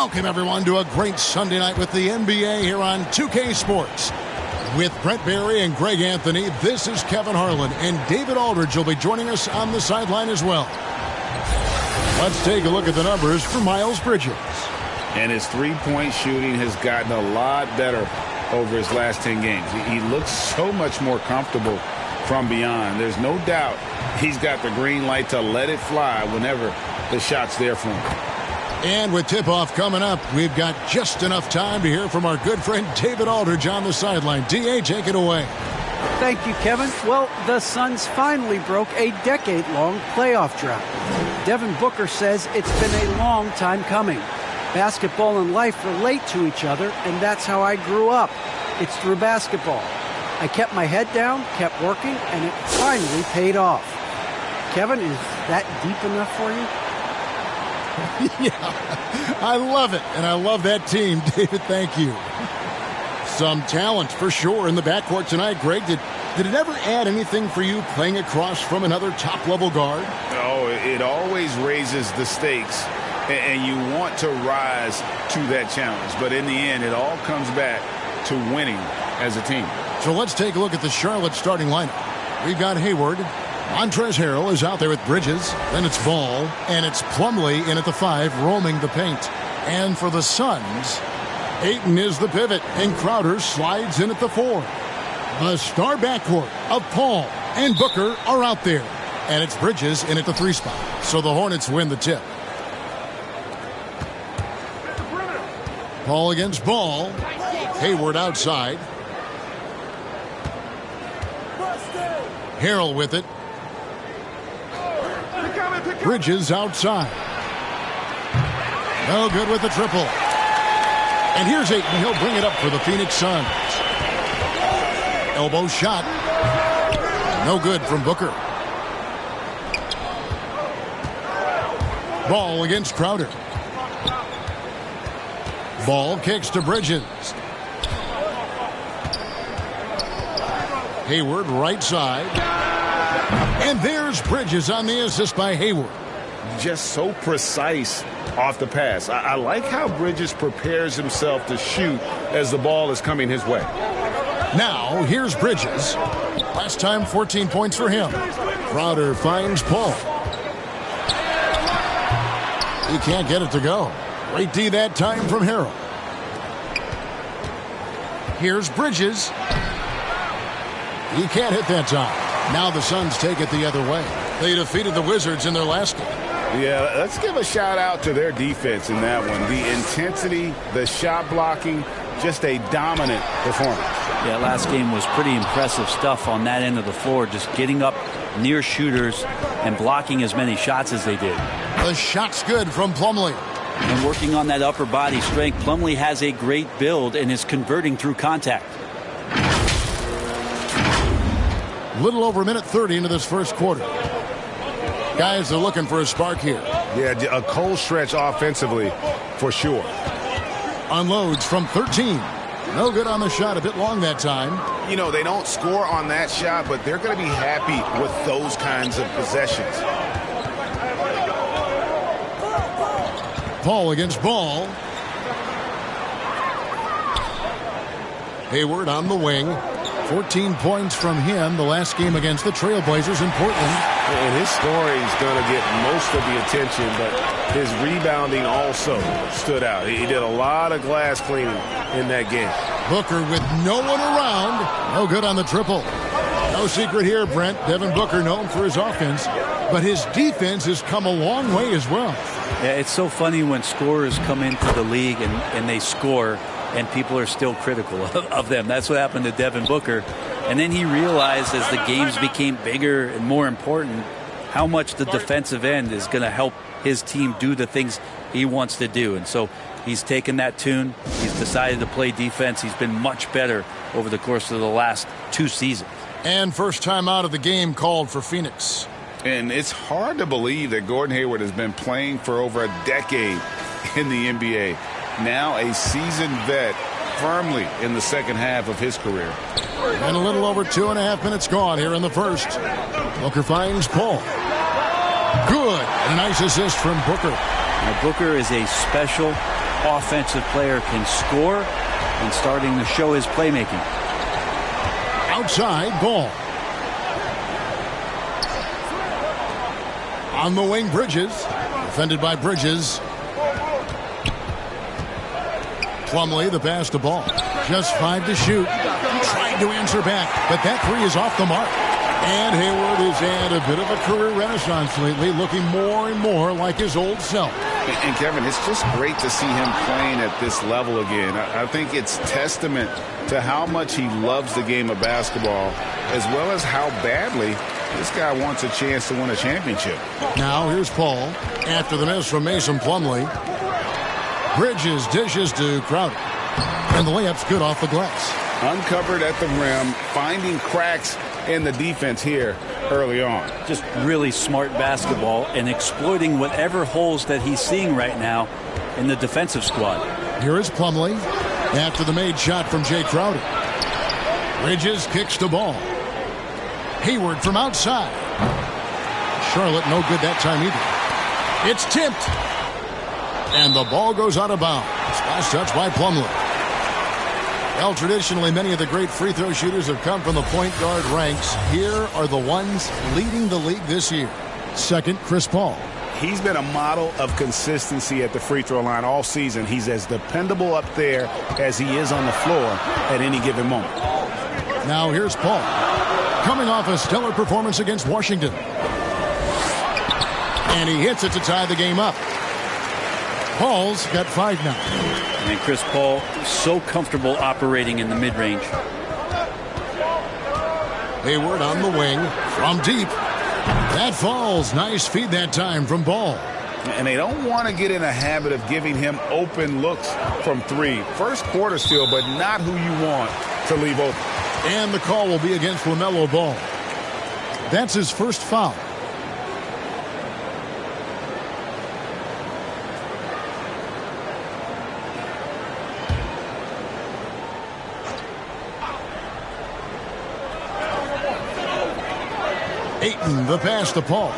Welcome, everyone, to a great Sunday night with the NBA here on 2K Sports. With Brent Barry and Greg Anthony, this is Kevin Harlan, and David Aldridge will be joining us on the sideline as well. Let's take a look at the numbers for Miles Bridges. And his three-point shooting has gotten a lot better over his last 10 games. He looks so much more comfortable from beyond. There's no doubt he's got the green light to let it fly whenever the shot's there for him. And with tip-off coming up, we've got just enough time to hear from our good friend David Aldridge on the sideline. D.A., take it away. Thank you, Kevin. Well, the Suns finally broke a decade-long playoff drought. Devin Booker says it's been a long time coming. Basketball and life relate to each other, and that's how I grew up. It's through basketball. I kept my head down, kept working, and it finally paid off. Kevin, is that deep enough for you? Yeah, I love it, and I love that team, David. Thank you. Some talent for sure in the backcourt tonight, Greg. Did it ever add anything for you playing across from another top-level guard? Oh, it always raises the stakes, and you want to rise to that challenge. But in the end, it all comes back to winning as a team. So let's take a look at the Charlotte starting lineup. We've got Hayward. Montrezl Harrell is out there with Bridges. Then it's Ball, and it's Plumlee in at the 5, roaming the paint. And for the Suns, Ayton is the pivot, and Crowder slides in at the 4. The star backcourt of Paul and Booker are out there. And it's Bridges in at the 3 spot. So the Hornets win the tip. Paul against Ball. Hayward outside. Harrell with it. Bridges outside. No good with the triple. And here's Ayton. He'll bring it up for the Phoenix Suns. Elbow shot. No good from Booker. Ball against Crowder. Ball kicks to Bridges. Hayward right side. And there's Bridges on the assist by Hayward. Just so precise off the pass. I like how Bridges prepares himself to shoot as the ball is coming his way. Now, here's Bridges. Last time, 14 points for him. Crowder finds Paul. He can't get it to go. Great D that time from Harrell. Here's Bridges. He can't hit that time. Now the Suns take it the other way. They defeated the Wizards in their last game. Yeah, let's give a shout out to their defense in that one. The intensity, the shot blocking, just a dominant performance. Yeah, last game was pretty impressive stuff on that end of the floor, just getting up near shooters and blocking as many shots as they did. The shot's good from Plumlee. And working on that upper body strength, Plumlee has a great build and is converting through contact. Little over a minute 30 into this first quarter. Guys are looking for a spark here. Yeah, a cold stretch offensively for sure. Unloads from 13. No good on the shot. A bit long that time. You know, they don't score on that shot, but they're going to be happy with those kinds of possessions. Paul against Ball. Hayward on the wing. 14 points from him the last game against the Trailblazers in Portland. And his story is going to get most of the attention, but his rebounding also stood out. He did a lot of glass cleaning in that game. Booker with no one around. No good on the triple. No secret here, Brent. Devin Booker known for his offense, but his defense has come a long way as well. Yeah, it's so funny when scorers come into the league and they score, and people are still critical of them. That's what happened to Devin Booker. And then he realized as the games became bigger and more important, how much the defensive end is going to help his team do the things he wants to do. And so he's taken that tune. He's decided to play defense. He's been much better over the course of the last 2 seasons. And first time out of the game called for Phoenix. And it's hard to believe that Gordon Hayward has been playing for over a decade in the NBA. Now a seasoned vet, firmly in the second half of his career. And a little over 2.5 minutes gone here in the first. Booker finds Paul. Good. And a nice assist from Booker. Now, Booker is a special offensive player can score and starting to show his playmaking. Outside, ball. On the wing, Bridges. Defended by Bridges. Plumlee, the pass to Ball. Just 5 to shoot. Trying to answer back, but that three is off the mark. And Hayward has had a bit of a career renaissance lately, looking more and more like his old self. And Kevin, it's just great to see him playing at this level again. I think it's testament to how much he loves the game of basketball, as well as how badly this guy wants a chance to win a championship. Now here's Paul after the miss from Mason Plumlee. Bridges dishes to Crowder. And the layup's good off the glass. Uncovered at the rim, finding cracks in the defense here early on. Just really smart basketball and exploiting whatever holes that he's seeing right now in the defensive squad. Here is Plumlee after the made shot from Jay Crowder. Bridges kicks the ball. Hayward from outside. Charlotte no good that time either. It's tipped. And the ball goes out of bounds. Last touch by Plumlee. Well, traditionally, many of the great free throw shooters have come from the point guard ranks. Here are the ones leading the league this year. Second, Chris Paul. He's been a model of consistency at the free throw line all season. He's as dependable up there as he is on the floor at any given moment. Now here's Paul. Coming off a stellar performance against Washington. And he hits it to tie the game up. Paul's got 5 now. And Chris Paul so comfortable operating in the mid-range. Hayward on the wing from deep. That falls. Nice feed that time from Ball. And they don't want to get in a habit of giving him open looks from 3. First quarter still, but not who you want to leave open. And the call will be against LaMelo Ball. That's his first foul. Ayton, the pass to Paul.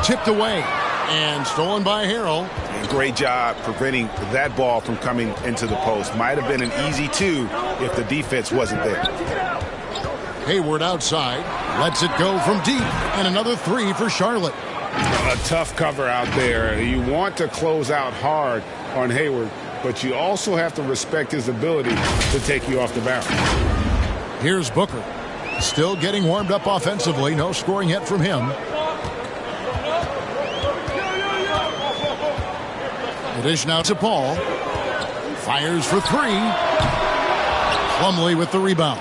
Tipped away and stolen by Harrell. Great job preventing that ball from coming into the post. Might have been an easy 2 if the defense wasn't there. Hayward outside. Lets it go from deep. And another 3 for Charlotte. A tough cover out there. You want to close out hard on Hayward, but you also have to respect his ability to take you off the bounce. Here's Booker. Still getting warmed up offensively. No scoring yet from him. The dish now to Paul. Fires for 3. Plumlee with the rebound.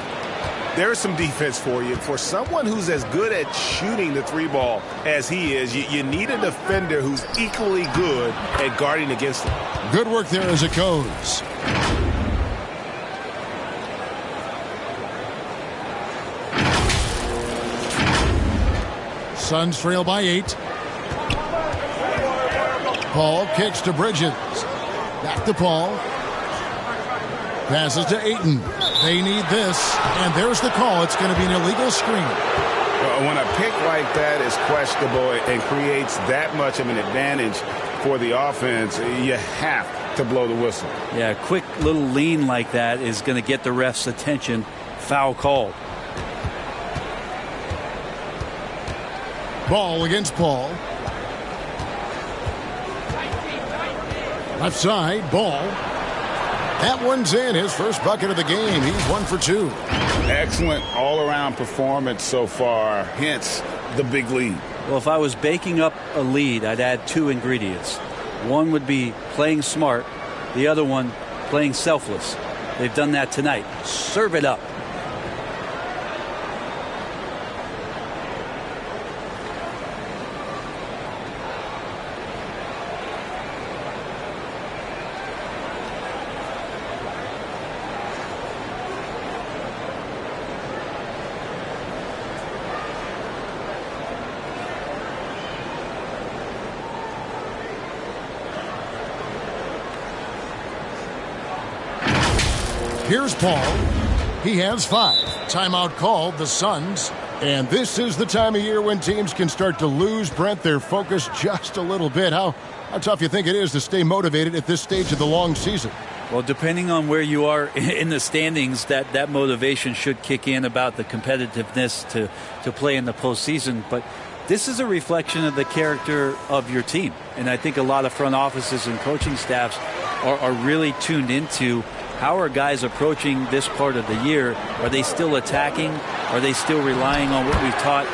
There's some defense for you. For someone who's as good at shooting the 3-ball as he is, you need a defender who's equally good at guarding against him. Good work there as it goes. Suns trail by 8. Paul kicks to Bridges. Back to Paul. Passes to Ayton. They need this. And there's the call. It's going to be an illegal screen. When a pick like that is questionable and creates that much of an advantage for the offense, you have to blow the whistle. Yeah, a quick little lean like that is going to get the ref's attention. Foul called. Ball against Paul. Left side, Ball. That one's in. His first bucket of the game. He's 1 for 2. Excellent all-around performance so far. Hence the big lead. Well, if I was baking up a lead, I'd add 2 ingredients. One would be playing smart. The other one, playing selfless. They've done that tonight. Serve it up. Here's Paul. He has 5. Timeout called, the Suns. And this is the time of year when teams can start to lose, Brent, their focus just a little bit. How How tough you think it is to stay motivated at this stage of the long season? Well, depending on where you are in the standings, that motivation should kick in about the competitiveness to play in the postseason. But this is a reflection of the character of your team. And I think a lot of front offices and coaching staffs are really tuned into how are guys approaching this part of the year. Are they still attacking? Are they still relying on what we've taught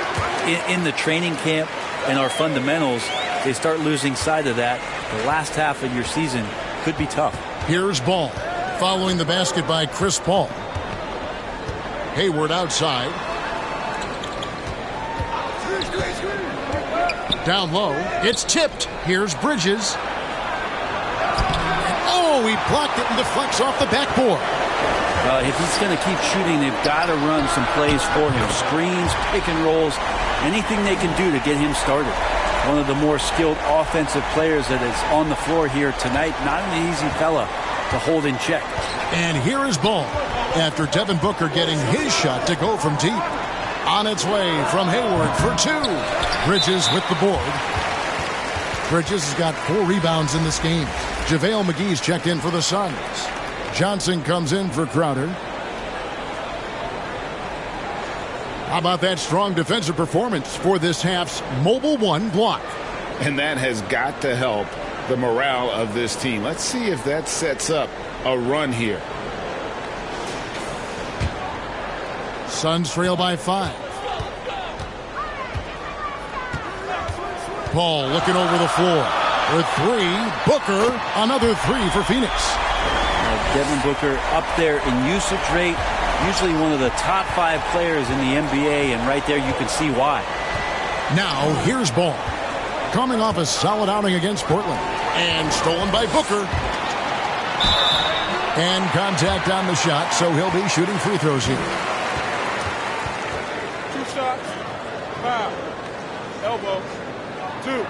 in the training camp and our fundamentals? They start losing sight of that. The last half of your season could be tough. Here's Ball. Following the basket by Chris Paul. Hayward outside. Down low. It's tipped. Here's Bridges. Oh, he blocked it and deflects off the backboard. If he's going to keep shooting, they've got to run some plays for him. Screens, pick and rolls, anything they can do to get him started. One of the more skilled offensive players that is on the floor here tonight. Not an easy fella to hold in check. And here is Ball after Devin Booker getting his shot to go from deep. On its way from Hayward for two. Bridges with the board. Bridges has got 4 rebounds in this game. JaVale McGee's checked in for the Suns. Johnson comes in for Crowder. How about that strong defensive performance for this half's Mobile One block? And that has got to help the morale of this team. Let's see if that sets up a run here. Suns trail by 5. Ball looking over the floor. For 3, Booker, another 3 for Phoenix. Devin Booker up there in usage rate, usually one of the top 5 players in the NBA, and right there you can see why. Now here's Ball. Coming off a solid outing against Portland. And stolen by Booker. And contact on the shot, so he'll be shooting free throws here. 2 shots, foul, elbow, 2.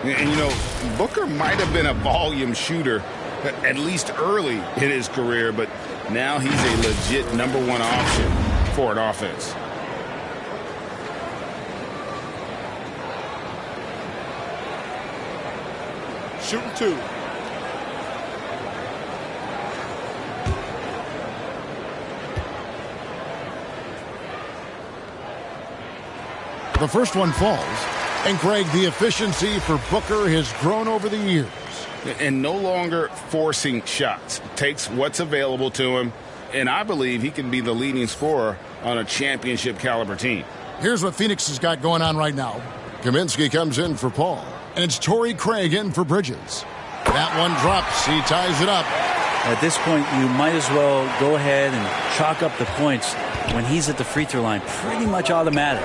And, you know, Booker might have been a volume shooter, at least early in his career, but now he's a legit #1 option for an offense. Shooting 2. The first one falls. And Greg, the efficiency for Booker has grown over the years. And no longer forcing shots. Takes what's available to him. And I believe he can be the leading scorer on a championship caliber team. Here's what Phoenix has got going on right now. Kaminsky comes in for Paul. And it's Torrey Craig in for Bridges. That one drops. He ties it up. At this point, you might as well go ahead and chalk up the points when he's at the free throw line. Pretty much automatic.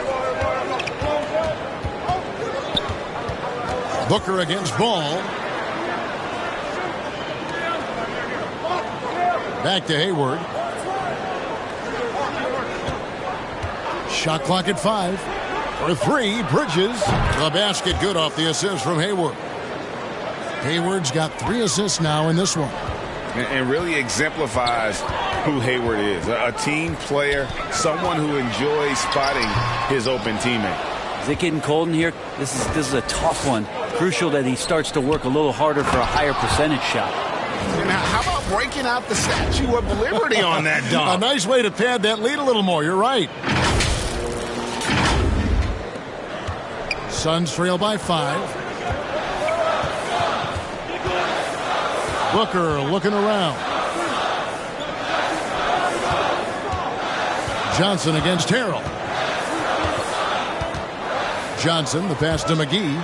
Booker against Ball. Back to Hayward. Shot clock at 5. For 3, Bridges. The basket good off the assist from Hayward. Hayward's got 3 assists now in this one. And really exemplifies who Hayward is. A team player, someone who enjoys spotting his open teammate. Is it getting cold in here? This is a tough one. Crucial that he starts to work a little harder for a higher percentage shot. Now, how about breaking out the Statue of Liberty on that dunk? A nice way to pad that lead a little more. You're right. Suns trail by 5. Booker looking around. Johnson against Harrell. Johnson, the pass to McGee.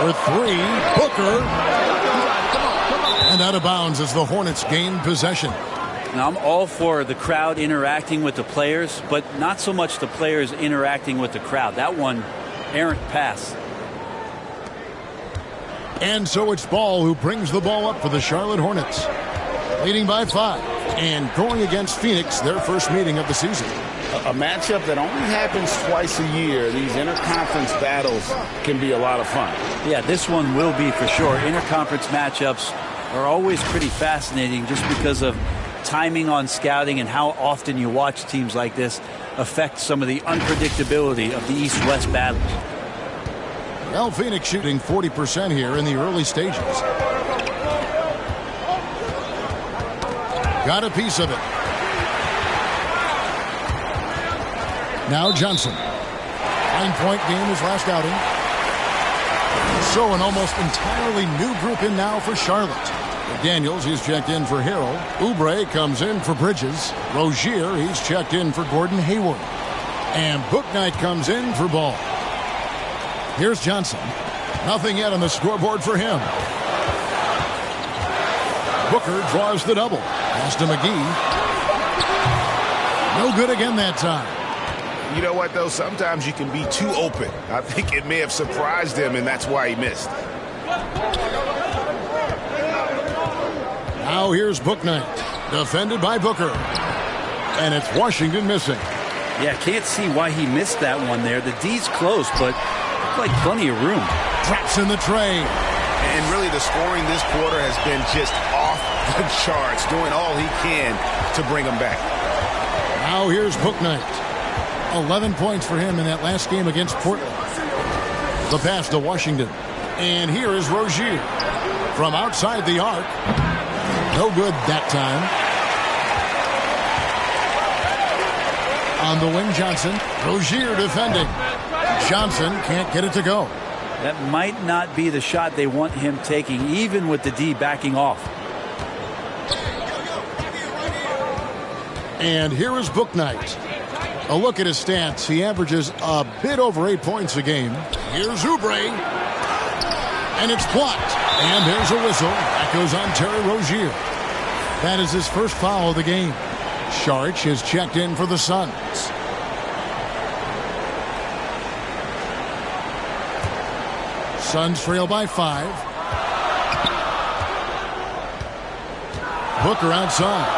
For 3, Booker. And out of bounds as the Hornets gain possession. Now, I'm all for the crowd interacting with the players, but not so much the players interacting with the crowd. That one, errant pass. And so it's Ball who brings the ball up for the Charlotte Hornets. Leading by 5. And going against Phoenix, their first meeting of the season. A matchup that only happens twice a year. These interconference battles can be a lot of fun. Yeah, this one will be for sure. Interconference matchups are always pretty fascinating just because of timing on scouting and how often you watch teams like this. affect some of the unpredictability of the East-West battles. Well, Phoenix shooting 40% here in the early stages. Got a piece of it. Now Johnson. 9-point game his last outing. So an almost entirely new group in now for Charlotte. Daniels, he's checked in for Harrell. Oubre comes in for Bridges. Rozier, he's checked in for Gordon Hayward. And Bouknight comes in for Ball. Here's Johnson. Nothing yet on the scoreboard for him. Booker draws the double. Pass to McGee. No good again that time. You know what, though? Sometimes you can be too open. I think it may have surprised him, and that's why he missed. Now here's Bouknight. Defended by Booker. And it's Washington missing. Yeah, can't see why he missed that one there. The D's close, but like plenty of room. Traps in the tray. And really the scoring this quarter has been just off the charts, doing all he can to bring them back. Now here's Bouknight. 11 points for him in that last game against Portland. The pass to Washington. And here is Rozier. From outside the arc. No good that time. On the wing, Johnson. Rozier defending. Johnson can't get it to go. That might not be the shot they want him taking, even with the D backing off. And here is Bouknight. A look at his stats. He averages a bit over 8 points a game. Here's Oubre. And it's blocked. And there's a whistle. That goes on Terry Rozier. That is his first foul of the game. Saric is checked in for the Suns. Suns trail by 5. Booker outside.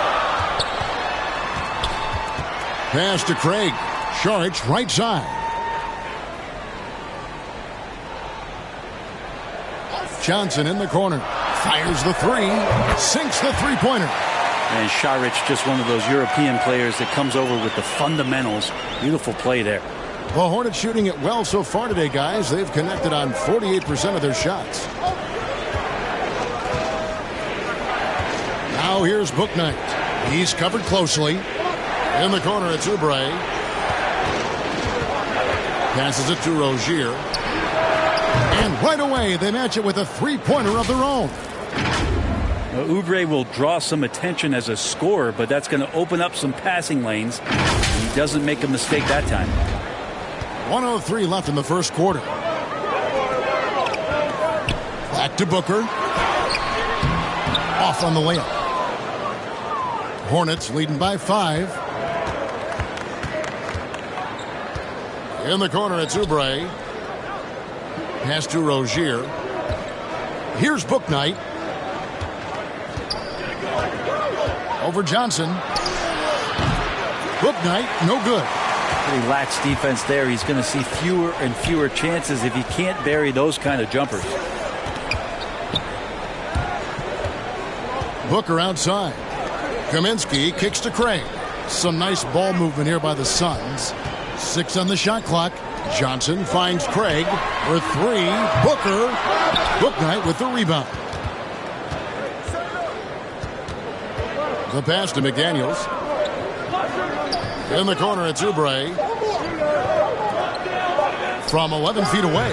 Pass to Craig. Saric right side. Johnson in the corner. Fires the three. Sinks the three-pointer. And Saric, just one of those European players that comes over with the fundamentals. Beautiful play there. The Hornets shooting it well so far today, guys. They've connected on 48% of their shots. Now here's Bouknight. He's covered closely. In the corner, it's Oubre. Passes it to Rozier. And right away, they match it with a three-pointer of their own. Now, Oubre will draw some attention as a scorer, but that's going to open up some passing lanes. And he doesn't make a mistake that time. 1:03 left in the first quarter. Back to Booker. Off on the layup. Hornets leading by 5. In the corner, it's Oubre. Pass to Rozier. Here's Bouknight. Over Johnson. Bouknight, no good. Pretty lax defense there. He's going to see fewer and fewer chances if he can't bury those kind of jumpers. Booker outside. Kaminsky kicks to Craig. Some nice ball movement here by the Suns. 6 on the shot clock. Johnson finds Craig for 3. Booker. Bouknight with the rebound. The pass to McDaniels. In the corner, it's Oubre. From 11 feet away.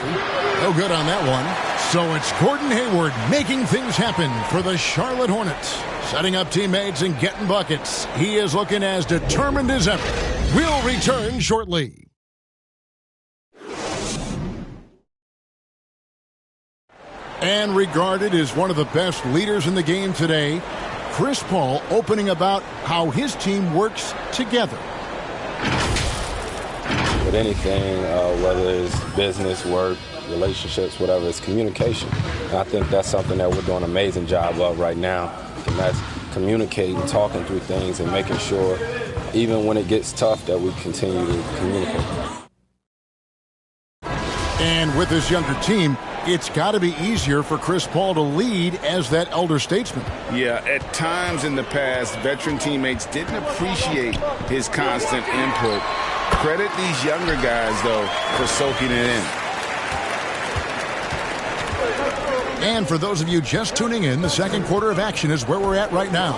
No good on that one. So it's Gordon Hayward making things happen for the Charlotte Hornets. Setting up teammates and getting buckets. He is looking as determined as ever. We'll return shortly. And regarded as one of the best leaders in the game today, Chris Paul opening about how his team works together. With anything, whether it's business, work, relationships, whatever, it's communication. And I think that's something that we're doing an amazing job of right now. And that's communicating, talking through things, and making sure, even when it gets tough, that we continue to communicate. And with this younger team, it's got to be easier for Chris Paul to lead as that elder statesman. Yeah, at times in the past, veteran teammates didn't appreciate his constant input. Credit these younger guys, though, for soaking it in. And for those of you just tuning in, the second quarter of action is where we're at right now.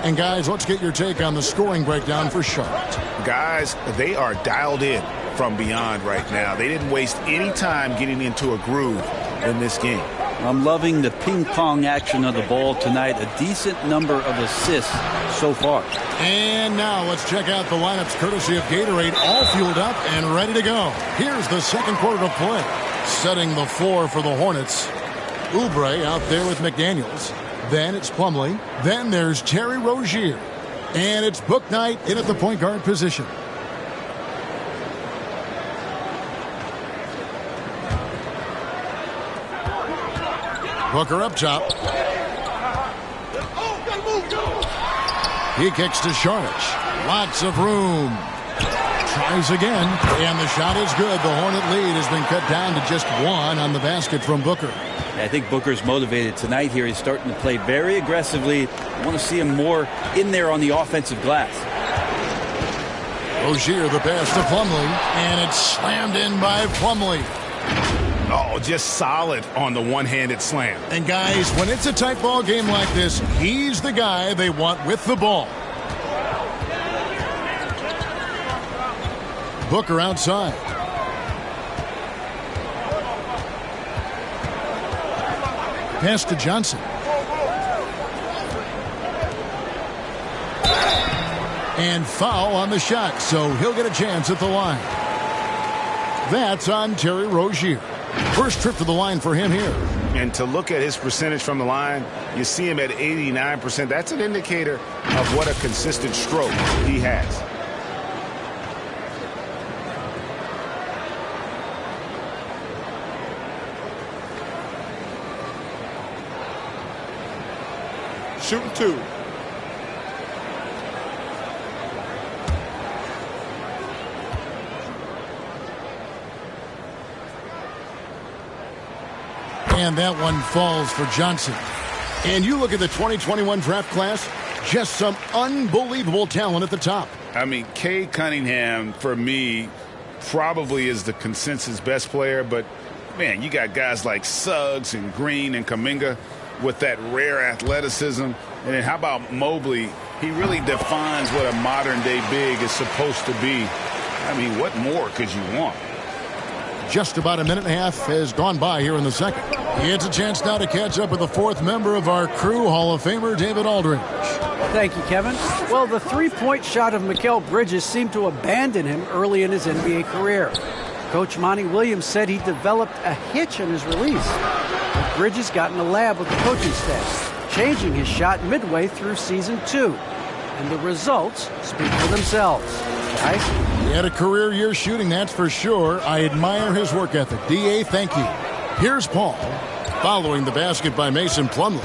And guys, let's get your take on the scoring breakdown for Charlotte. Guys, they are dialed in from beyond right now. They didn't waste any time getting into a groove in this game. I'm loving the ping-pong action of the ball tonight. A decent number of assists so far. And now let's check out the lineups courtesy of Gatorade, all fueled up and ready to go. Here's the second quarter to play. Setting the floor for the Hornets. Oubre out there with McDaniels. Then it's Plumlee. Then there's Terry Rozier. And it's Book Night in at the point guard position. Booker up top. He kicks to Šarić. Lots of room. Tries again. And the shot is good. The Hornet lead has been cut down to just one on the basket from Booker. I think Booker's motivated tonight here. He's starting to play very aggressively. I want to see him more in there on the offensive glass. Rozier the pass to Plumlee. And it's slammed in by Plumlee. Oh, just solid on the one-handed slam. And guys, when it's a tight ball game like this, he's the guy they want with the ball. Booker outside. Pass to Johnson. And foul on the shot, so he'll get a chance at the line. That's on Terry Rozier. First trip to the line for him here. And to look at his percentage from the line, you see him at 89%. That's an indicator of what a consistent stroke he has. Shooting two. And that one falls for Johnson. And you look at the 2021 draft class, just some unbelievable talent at the top. I mean, Cade Cunningham, for me, probably is the consensus best player. But, man, you got guys like Suggs and Green and Kuminga with that rare athleticism. And then how about Mobley? He really defines what a modern-day big is supposed to be. I mean, what more could you want? Just about a minute and a half has gone by here in the second. It's a chance now to catch up with the fourth member of our crew, Hall of Famer David Aldridge. Thank you, Kevin. Well, the three-point shot of Mikal Bridges seemed to abandon him early in his NBA career. Coach Monty Williams said he developed a hitch in his release. But Bridges got in the lab with the coaching staff, changing his shot midway through season 2. And the results speak for themselves. Guys? He had a career year shooting, that's for sure. I admire his work ethic. D.A., thank you. Here's Paul, following the basket by Mason Plumlee.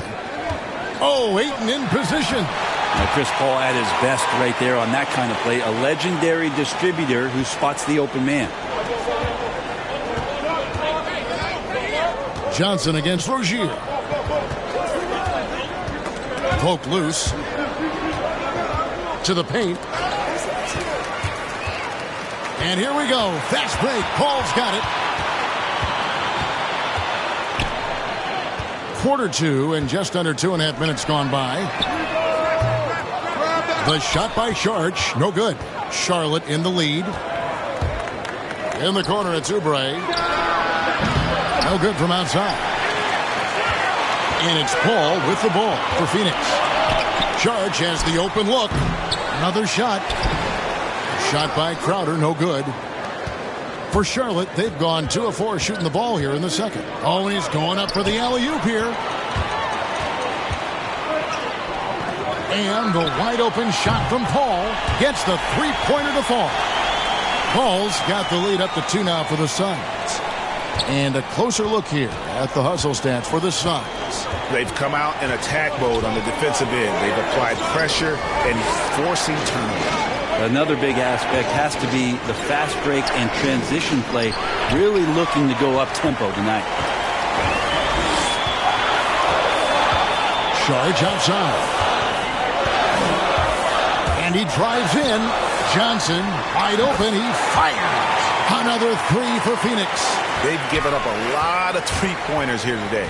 Oh, Ayton in position. Now, Chris Paul at his best right there on that kind of play. A legendary distributor who spots the open man. Johnson against Rozier. Poke loose. To the paint. And here we go. Fast break. Paul's got it. Quarter two and just under 2.5 minutes gone by. The shot by Šarić. No good. Charlotte in the lead. In the corner, it's Oubre. No good from outside. And it's Paul with the ball for Phoenix. Šarić has the open look. Another shot. Shot by Crowder, no good. For Charlotte, they've gone 2 of 4 shooting the ball here in the second. Oh, and he's going up for the alley-oop here. And the wide-open shot from Paul gets the three-pointer to fall. Paul's got the lead up to 2 now for the Suns. And a closer look here at the hustle stats for the Suns. They've come out in attack mode on the defensive end. They've applied pressure and forcing turnovers. Another big aspect has to be the fast break and transition play, really looking to go up tempo tonight. Šarić outside. And he drives in. Johnson, wide open, he fires. Another three for Phoenix. They've given up a lot of three-pointers here today.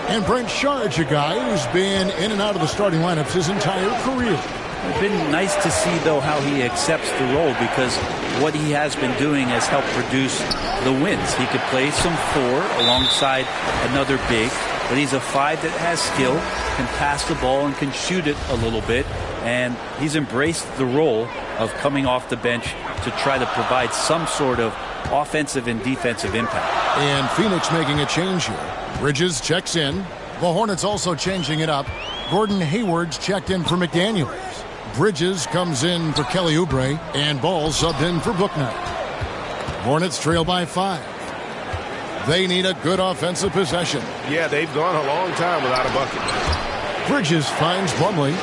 And Brent Sharge, a guy who's been in and out of the starting lineups his entire career. It's been nice to see, though, how he accepts the role, because what he has been doing has helped produce the wins. He could play some four alongside another big, but he's a five that has skill, can pass the ball and can shoot it a little bit, and he's embraced the role of coming off the bench to try to provide some sort of offensive and defensive impact. And Phoenix making a change here. Bridges checks in. The Hornets also changing it up. Gordon Hayward's checked in for McDaniels. Bridges comes in for Kelly Oubre, and Ball subbed in for Booknight. Hornets trail by 5. They need a good offensive possession. Yeah, they've gone a long time without a bucket. Bridges finds Plumlee.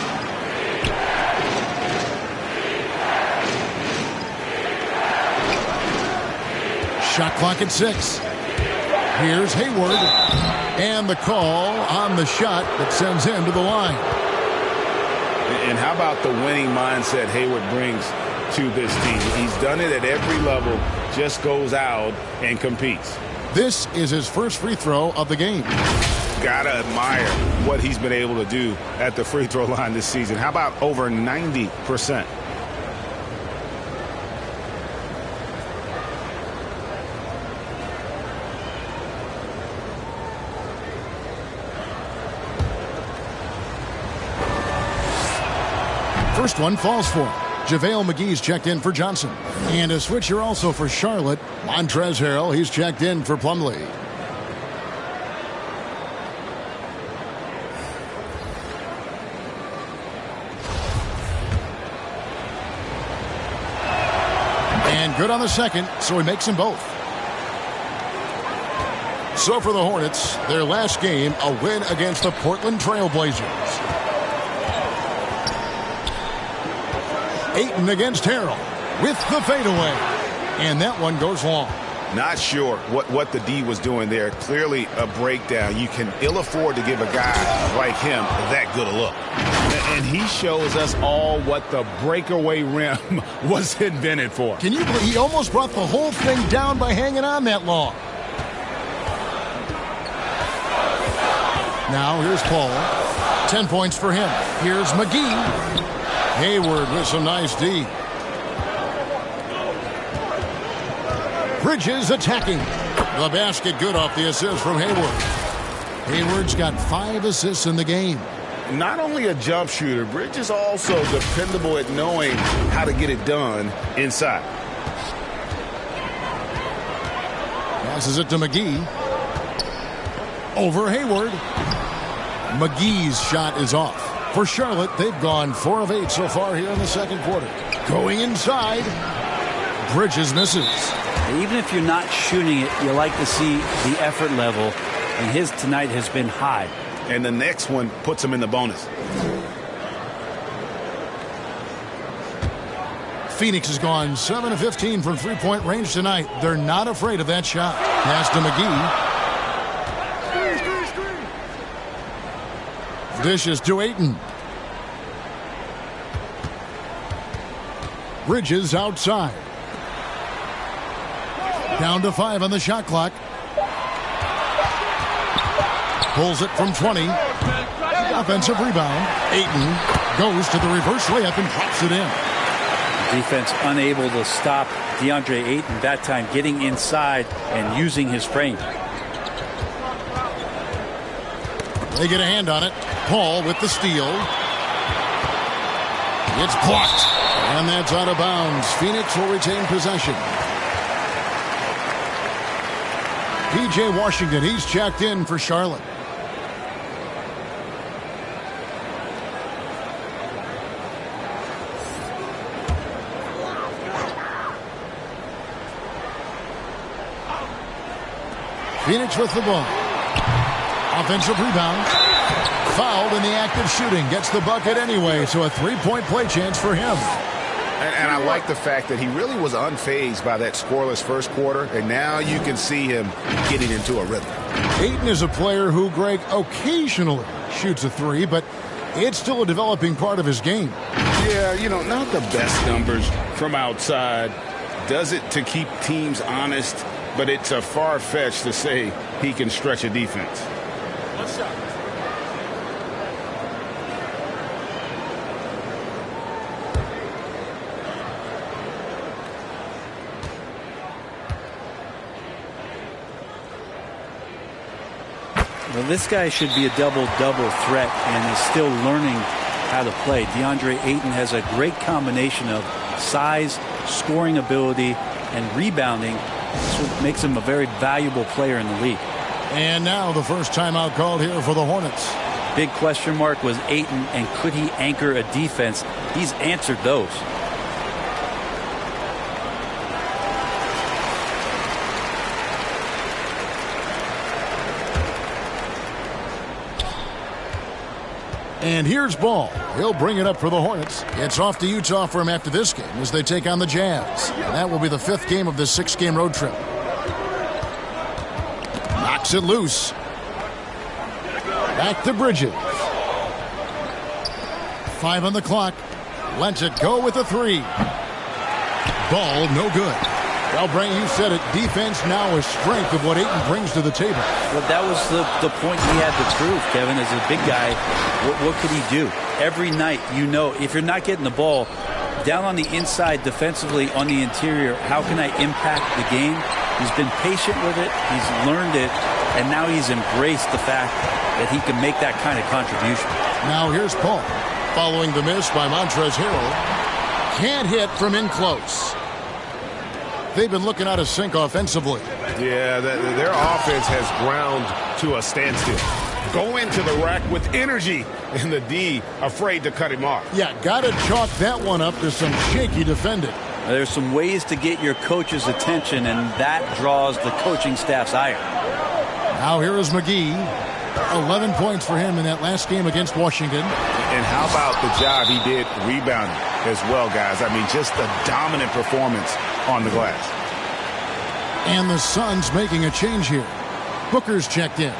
Shot clock at 6. Here's Hayward. And the call on the shot that sends him to the line. And how about the winning mindset Hayward brings to this team? He's done it at every level, just goes out and competes. This is his first free throw of the game. Gotta admire what he's been able to do at the free throw line this season. How about over 90%? First one falls for him. JaVale McGee's checked in for Johnson. And a switcher also for Charlotte. Montrezl Harrell, he's checked in for Plumlee. And good on the second, so he makes them both. So for the Hornets, their last game, a win against the Portland Trail Blazers. Ayton against Harrell with the fadeaway. And that one goes long. Not sure what the D was doing there. Clearly a breakdown. You can ill afford to give a guy like him that good a look. And he shows us all what the breakaway rim was invented for. Can you believe he almost brought the whole thing down by hanging on that long? Now here's Paul. 10 points for him. Here's McGee. Hayward with some nice D. Bridges attacking. The basket good off the assist from Hayward. Hayward's got 5 assists in the game. Not only a jump shooter, Bridges also dependable at knowing how to get it done inside. Passes it to McGee. Over Hayward. McGee's shot is off. For Charlotte, they've gone 4 of 8 so far here in the second quarter. Going inside. Bridges misses. Even if you're not shooting it, you like to see the effort level, and his tonight has been high. And the next one puts him in the bonus. Phoenix has gone 7 of 15 from three-point range tonight. They're not afraid of that shot. Pass to McGee. Dishes to Ayton. Bridges outside. Down to 5 on the shot clock. Pulls it from 20. Offensive rebound. Ayton goes to the reverse layup and drops it in. Defense unable to stop DeAndre Ayton that time, getting inside and using his frame. They get a hand on it. Paul with the steal. It's blocked. And that's out of bounds. Phoenix will retain possession. P.J. Washington, he's checked in for Charlotte. Phoenix with the ball. Offensive rebound. Fouled in the act of shooting. Gets the bucket anyway, so a three-point play chance for him. And I like the fact that he really was unfazed by that scoreless first quarter, and now you can see him getting into a rhythm. Ayton is a player who, Greg, occasionally shoots a three, but it's still a developing part of his game. Yeah, not the best numbers from outside. Does it to keep teams honest, but it's a far-fetched to say he can stretch a defense. What's up? Well, this guy should be a double-double threat and is still learning how to play. DeAndre Ayton has a great combination of size, scoring ability, and rebounding. That's what makes him a very valuable player in the league. And now the first timeout called here for the Hornets. Big question mark was Ayton, and could he anchor a defense? He's answered those. And here's Ball. He'll bring it up for the Hornets. It's off to Utah for him after this game as they take on the Jazz. That will be the 5th game of this 6-game road trip. Knocks it loose. Back to Bridges. 5 on the clock. Lets it go with a 3. Ball no good. Well, Brain, you said it. Defense now a strength of what Ayton brings to the table. Well, that was the point he had to prove, Kevin. As a big guy, what could he do? Every night, if you're not getting the ball down on the inside defensively on the interior, how can I impact the game? He's been patient with it. He's learned it. And now he's embraced the fact that he can make that kind of contribution. Now here's Paul. Following the miss by Montrezl Harrell. Can't hit from in close. They've been looking out of sync offensively. Yeah, their offense has ground to a standstill. Go into the rack with energy, and the D afraid to cut him off. Yeah, got to chalk that one up to some shaky defending. There's some ways to get your coach's attention, and that draws the coaching staff's ire. Now here is McGee. 11 points for him in that last game against Washington. And how about the job he did rebounding as well, guys? I mean, just a dominant performance on the glass. And the Suns making a change here. Booker's checked in.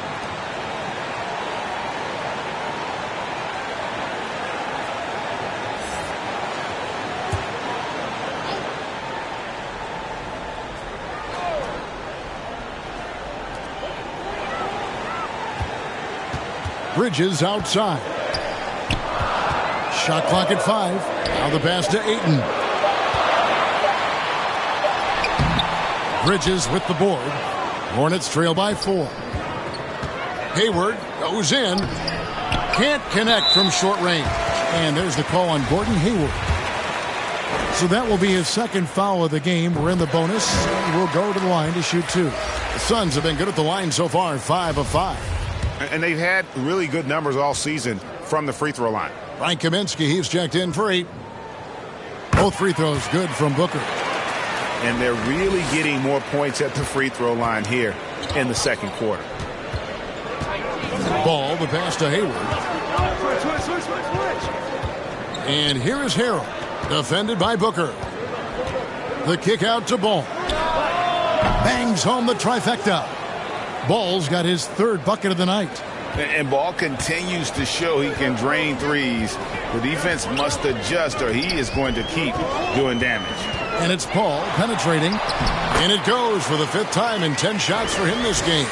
Bridges outside. Shot clock at 5. Now the pass to Ayton. Bridges with the board. Hornets trail by 4. Hayward goes in. Can't connect from short range. And there's the call on Gordon Hayward. So that will be his second foul of the game. We're in the bonus. We'll go to the line to shoot 2. The Suns have been good at the line so far, 5 of 5. And they've had really good numbers all season from the free throw line. Frank Kaminsky, he's checked in for 8. Both free throws good from Booker. And they're really getting more points at the free throw line here in the second quarter. Ball, the pass to Hayward. And here is Harrell, defended by Booker. The kick out to Ball. Bangs home the trifecta. Ball's got his 3rd bucket of the night. And Ball continues to show he can drain threes. The defense must adjust or he is going to keep doing damage. And it's Paul penetrating. And it goes for the 5th time in 10 shots for him this game.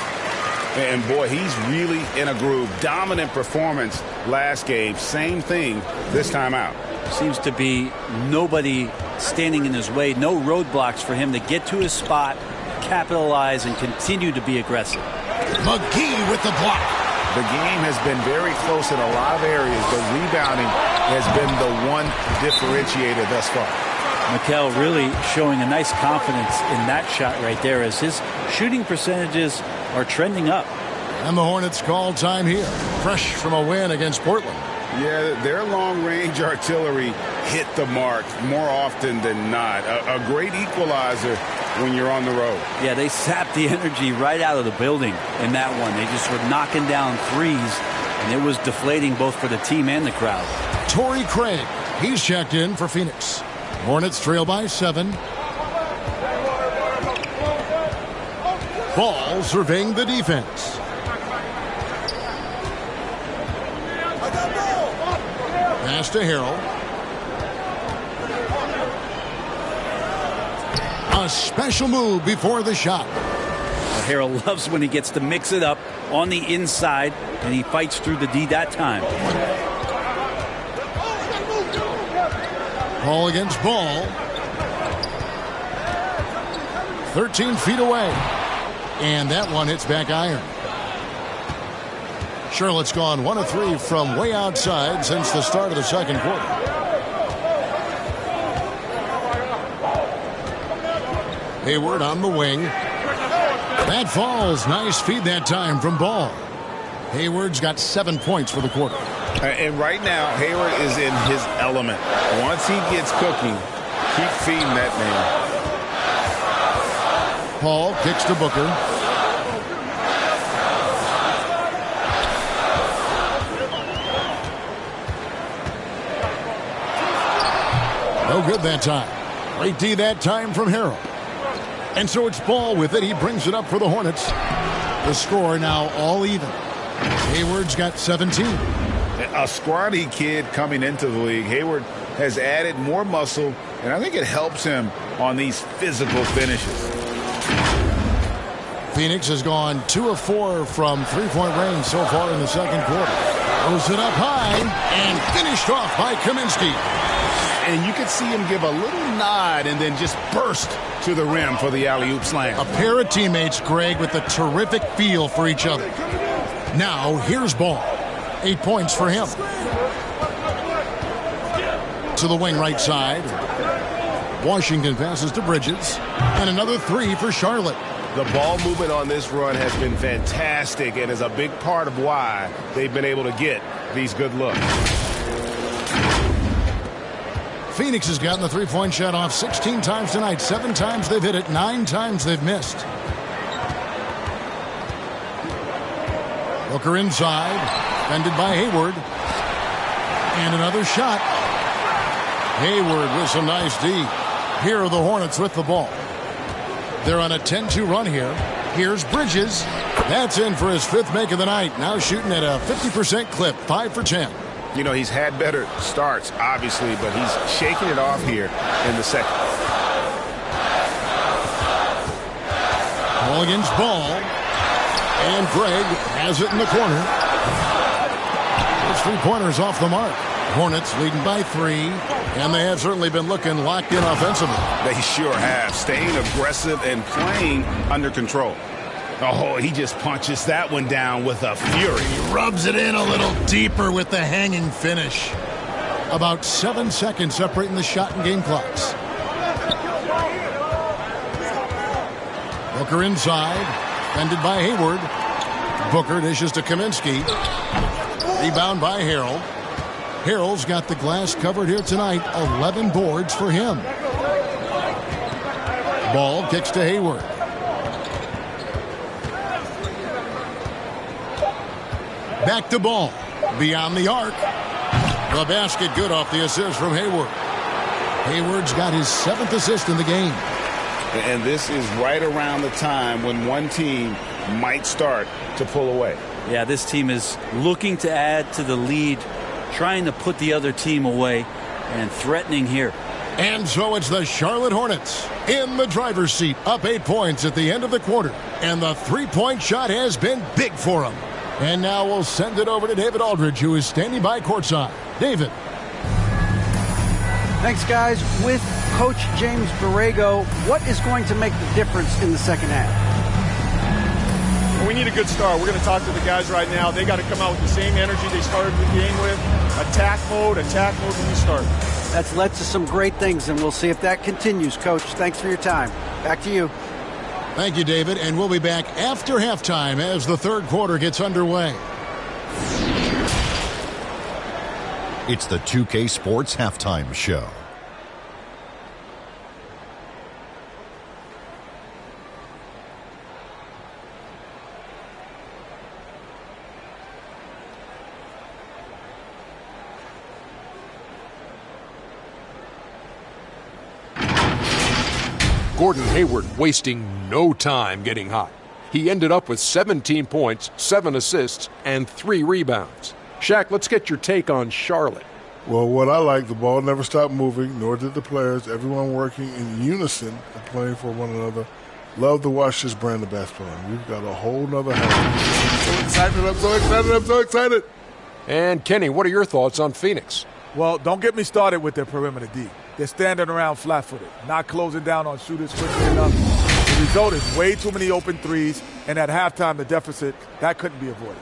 And boy, he's really in a groove. Dominant performance last game. Same thing this time out. Seems to be nobody standing in his way. No roadblocks for him to get to his spot, capitalize, and continue to be aggressive. McGee with the block. The game has been very close in a lot of areas, but rebounding has been the one differentiator thus far. Mikel really showing a nice confidence in that shot right there as his shooting percentages are trending up. And the Hornets call time here. Fresh from a win against Portland. Yeah, their long-range artillery hit the mark more often than not. A great equalizer when you're on the road. Yeah, they sapped the energy right out of the building in that one. They just were knocking down threes, and it was deflating both for the team and the crowd. Torrey Craig, he's checked in for Phoenix. Hornets trail by 7. Ball surveying the defense. Pass to Harrell. A special move before the shot. Harrell loves when he gets to mix it up on the inside, and he fights through the D that time. Ball against ball. 13 feet away. And that one hits back iron. Charlotte's gone 1 of 3 from way outside since the start of the second quarter. Hayward on the wing. That falls. Nice feed that time from Ball. Hayward's got 7 points for the quarter. And right now, Hayward is in his element. Once he gets cooking, keep feeding that man. Paul kicks to Booker. No good that time. Great D that time from Harrell. And so it's Ball with it. He brings it up for the Hornets. The score now all even. Hayward's got 17. A scrawny kid coming into the league. Hayward has added more muscle, and I think it helps him on these physical finishes. Phoenix has gone 2 of 4 from three-point range so far in the second quarter. Throws it up high and finished off by Kaminsky. And you could see him give a little nod and then just burst to the rim for the alley-oop slam. A pair of teammates, Greg, with a terrific feel for each other. Now, here's Ball. 8 points for him. To the wing right side. Washington passes to Bridges. And another 3 for Charlotte. The ball movement on this run has been fantastic and is a big part of why they've been able to get these good looks. Phoenix has gotten the three-point shot off 16 times tonight. 7 times they've hit it. 9 times they've missed. Booker inside. Defended by Hayward. And another shot. Hayward with some nice D. Here are the Hornets with the ball. They're on a 10-2 run here. Here's Bridges. That's in for his 5th make of the night. Now shooting at a 50% clip. 5 for 10. You know, he's had better starts, obviously, but he's shaking it off here in the second. Ball against Ball. And Greg has it in the corner. Those 3-pointers off the mark. Hornets leading by 3, and they have certainly been looking locked in offensively. They sure have, staying aggressive and playing under control. Oh, he just punches that one down with a fury. He rubs it in a little deeper with the hanging finish. About 7 seconds separating the shot and game clocks. Booker inside, defended by Hayward. Booker dishes to Kaminsky. Rebound by Harrell. Harrell's got the glass covered here tonight. 11 boards for him. Ball kicks to Hayward. Back to Ball. Beyond the arc. The basket good off the assist from Hayward. Hayward's got his 7th assist in the game. And this is right around the time when one team might start to pull away. Yeah, this team is looking to add to the lead, trying to put the other team away, and threatening here. And so it's the Charlotte Hornets in the driver's seat, up 8 points at the end of the quarter. And the three-point shot has been big for them. And now we'll send it over to David Aldridge, who is standing by courtside. David. Thanks, guys. With Coach James Borrego, what is going to make the difference in the second half? We need a good start. We're going to talk to the guys right now. They got to come out with the same energy they started the game with. Attack mode when we start. That's led to some great things, and we'll see if that continues. Coach, thanks for your time. Back to you. Thank you, David. And we'll be back after halftime as the third quarter gets underway. It's the 2K Sports Halftime Show. Gordon Hayward wasting no time getting hot. He ended up with 17 points, 7 assists, and 3 rebounds. Shaq, let's get your take on Charlotte. Well, what I like, the ball never stopped moving, nor did the players. Everyone working in unison and playing for one another. Love to watch this brand of basketball. We've got a whole nother half. I'm so excited. And Kenny, what are your thoughts on Phoenix? Well, don't get me started with their perimeter D. They're standing around flat-footed, not closing down on shooters quickly enough. The result is way too many open threes, and at halftime, the deficit, that couldn't be avoided.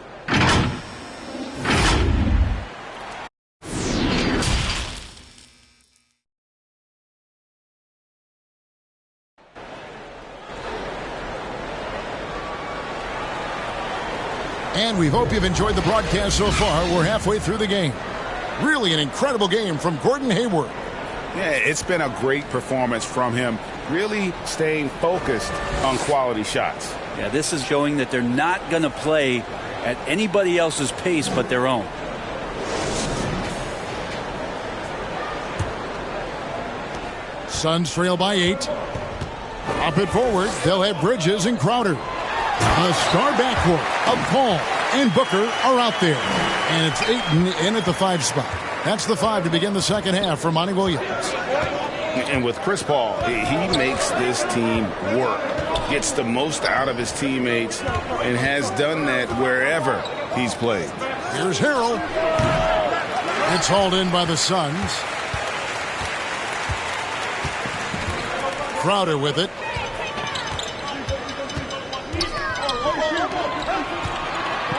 And we hope you've enjoyed the broadcast so far. We're halfway through the game. Really an incredible game from Gordon Hayward. Yeah, it's been a great performance from him, really staying focused on quality shots. Yeah, this is showing that they're not going to play at anybody else's pace but their own. Suns trail by 8. Up it forward. They'll have Bridges and Crowder. The star backcourt of Paul and Booker are out there. And it's Ayton in at the 5 spot. That's the 5 to begin the second half for Monty Williams. And with Chris Paul, he makes this team work. Gets the most out of his teammates and has done that wherever he's played. Here's Harrell. It's hauled in by the Suns. Crowder with it.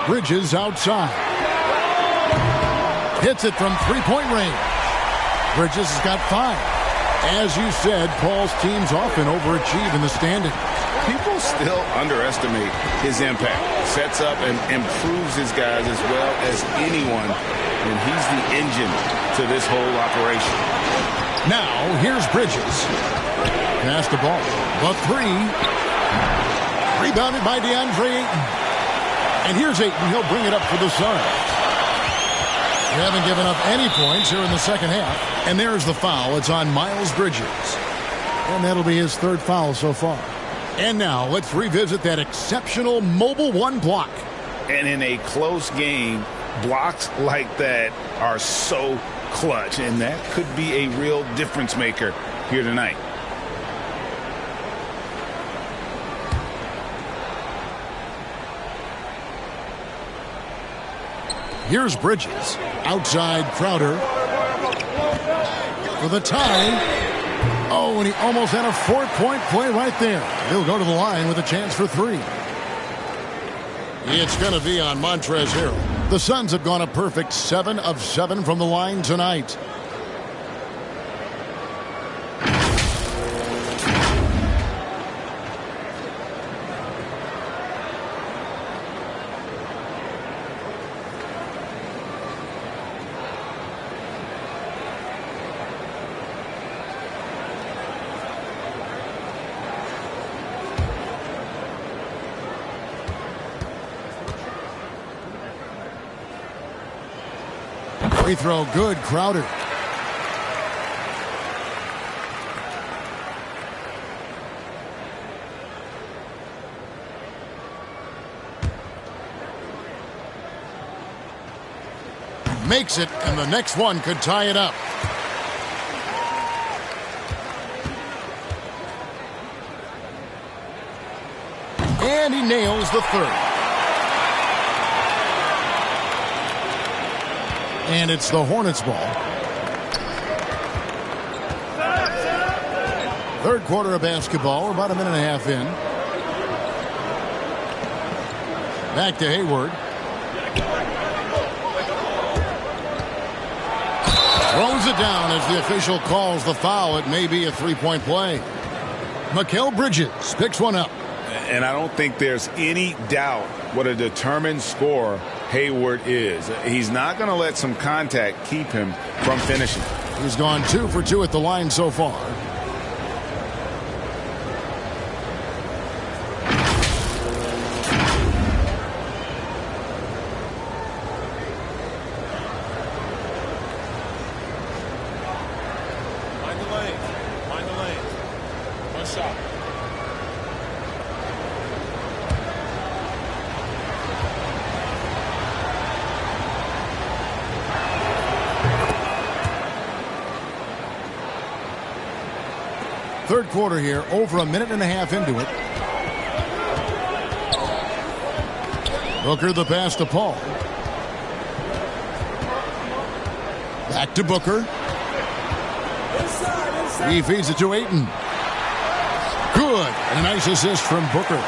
Bridges outside. Hits it from three-point range. Bridges has got 5. As you said, Paul's teams often overachieve in the standings. People still underestimate his impact. Sets up and improves his guys as well as anyone. And he's the engine to this whole operation. Now, here's Bridges. Pass the ball. The 3. Rebounded by DeAndre Ayton. And here's Ayton. He'll bring it up for the Suns. They haven't given up any points here in the second half. And there's the foul. It's on Miles Bridges. And that'll be his 3rd foul so far. And now let's revisit that exceptional mobile 1 block. And in a close game, blocks like that are so clutch. And that could be a real difference maker here tonight. Here's Bridges. Outside Crowder. For the tie. Oh, and he almost had a 4-point play right there. He'll go to the line with a chance for 3. It's going to be on Montrezl Harrell. The Suns have gone a perfect 7 of 7 from the line tonight. Free throw good, Crowder. Makes it, and the next one could tie it up. And he nails the 3rd. And it's the Hornets ball. 3rd quarter of basketball. We're about a minute and a half in. Back to Hayward. Throws it down as the official calls the foul. It may be a 3-point play. Mikal Bridges picks one up. And I don't think there's any doubt what a determined scorer Hayward is. He's not going to let some contact keep him from finishing. He's gone 2 for 2 at the line so far. Mind the lane. Mind the lane. One shot. third quarter here, over a minute and a half into it. Booker the pass to Paul. Back to Booker. He feeds it to Ayton. Good. And a nice assist from Booker.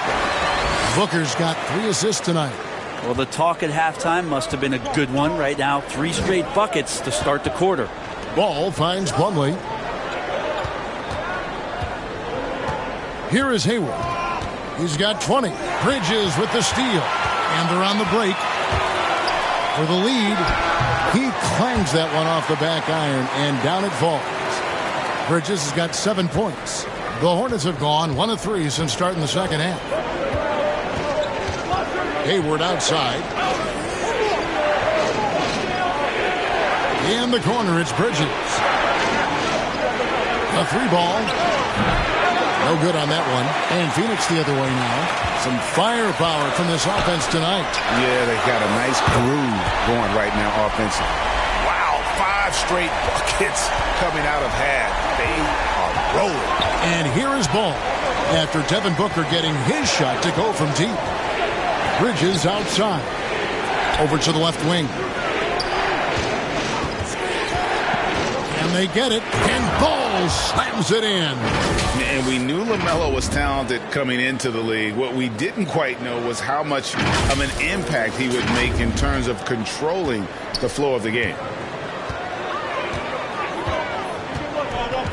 Booker's got 3 assists tonight. Well, the talk at halftime must have been a good one. Right now, 3 straight buckets to start the quarter. Ball finds Plumlee. Here is Hayward. He's got 20. Bridges with the steal. And they're on the break. For the lead, he clangs that one off the back iron, and down it falls. Bridges has got 7 points. The Hornets have gone 1 of 3 since starting the second half. Hayward outside. In the corner, it's Bridges. A 3 ball. No good on that one. And Phoenix the other way now. Some firepower from this offense tonight. Yeah, they've got a nice groove going right now offensively. Wow, 5 straight buckets coming out of half. They are rolling. And here is Ball after Devin Booker getting his shot to go from deep. Bridges outside. Over to the left wing. And they get it. And Ball slams it in. And we knew LaMelo was talented coming into the league. What we didn't quite know was how much of an impact he would make in terms of controlling the flow of the game.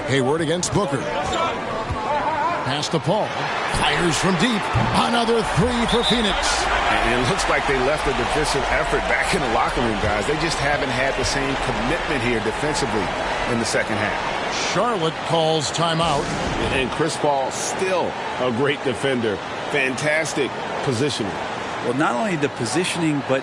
Hayward against Booker. Pass to Paul. Fires from deep. Another 3 for Phoenix. And it looks like they left the defensive effort back in the locker room, guys. They just haven't had the same commitment here defensively in the second half. Charlotte calls timeout. And Chris Paul, still a great defender. Fantastic positioning. Well, not only the positioning, but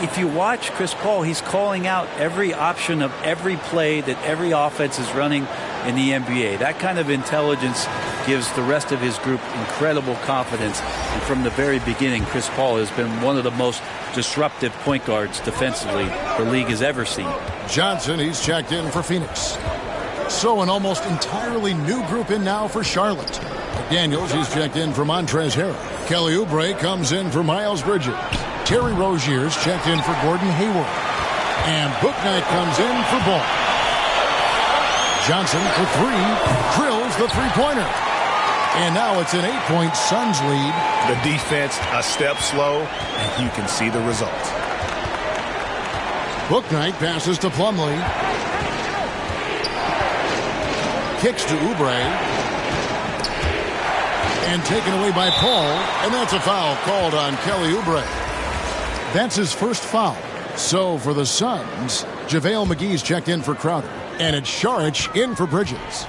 if you watch Chris Paul, he's calling out every option of every play that every offense is running in the NBA. That kind of intelligence gives the rest of his group incredible confidence. And from the very beginning, Chris Paul has been one of the most disruptive point guards defensively the league has ever seen. Johnson, he's checked in for Phoenix. So an almost entirely new group in now for Charlotte. Daniels, he's checked in for Montrezl Harrell. Kelly Oubre comes in for Miles Bridges. Terry Rozier's checked in for Gordon Hayward. And Bouknight comes in for Ball. Johnson for 3, drills the three-pointer. And now it's an 8-point Suns lead. The defense a step slow, and you can see the result. Bouknight passes to Plumlee. Kicks to Oubre. And taken away by Paul. And that's a foul called on Kelly Oubre. That's his first foul. So for the Suns, JaVale McGee's checked in for Crowder. And it's Saric in for Bridges.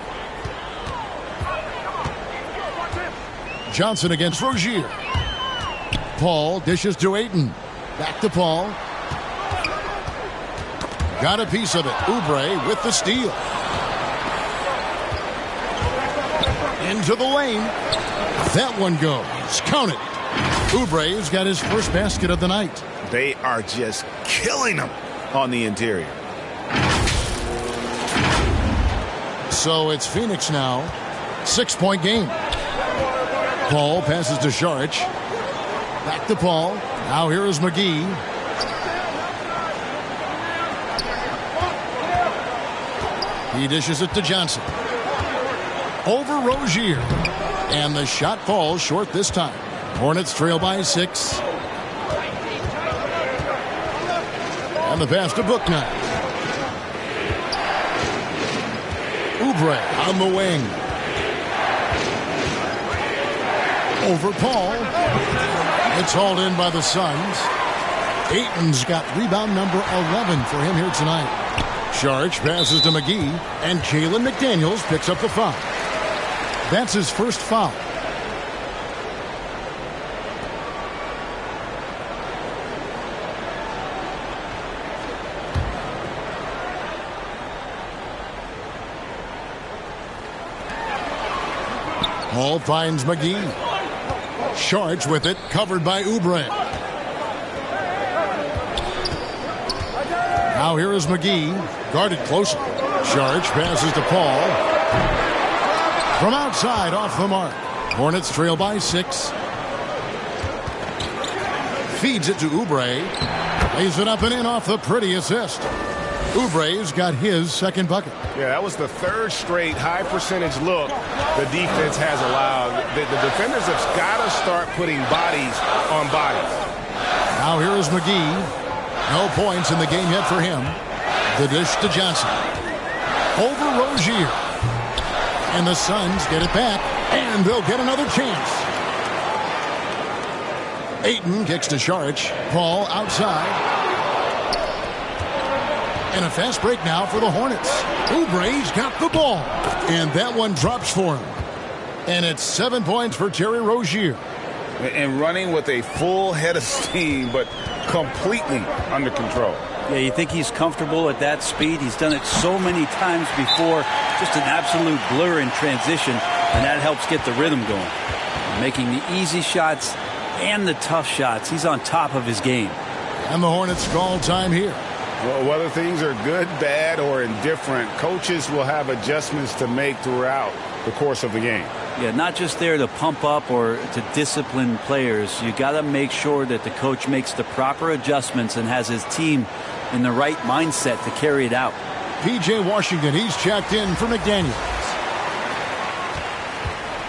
Johnson against Rozier. Paul dishes to Ayton. Back to Paul. Got a piece of it. Oubre with the steal. Into the lane. That one goes. Count it. Oubre's got his first basket of the night. They are just killing him on the interior. So it's Phoenix now. 6-point game. Paul passes to Saric. Back to Paul. Now here is McGee. He dishes it to Johnson. Over Rozier. And the shot falls short this time. Hornets trail by 6. And the pass to Bouknight. Oubre on the wing. Over Paul. It's hauled in by the Suns. Ayton's got rebound number 11 for him here tonight. Saric passes to McGee, and Jalen McDaniels picks up the foul. That's his first foul. Hall finds McGee. Saric with it, covered by Oubre. Now here is McGee, guarded closely. Saric passes to Paul. From outside, off the mark. Hornets trail by 6. Feeds it to Oubre. Lays it up and in off the pretty assist. Oubre's got his second bucket. Yeah, that was the third straight high percentage look the defense has allowed. The defenders have got to start putting bodies on bodies. Now here is McGee. No points in the game yet for him. The dish to Johnson. Over Rozier. And the Suns get it back. And they'll get another chance. Ayton kicks to Saric. Paul outside. And a fast break now for the Hornets. Oubre's got the ball. And that one drops for him. And it's 7 points for Terry Rozier. And running with a full head of steam, but completely under control. Yeah, you think he's comfortable at that speed. He's done it so many times before. Just an absolute blur in transition. And that helps get the rhythm going. Making the easy shots and the tough shots. He's on top of his game. And the Hornets call time here. Well, whether things are good, bad, or indifferent, coaches will have adjustments to make throughout the course of the game. Yeah, not just there to pump up or to discipline players. You got to make sure that the coach makes the proper adjustments and has his team in the right mindset to carry it out. P.J. Washington, he's checked in for McDaniels.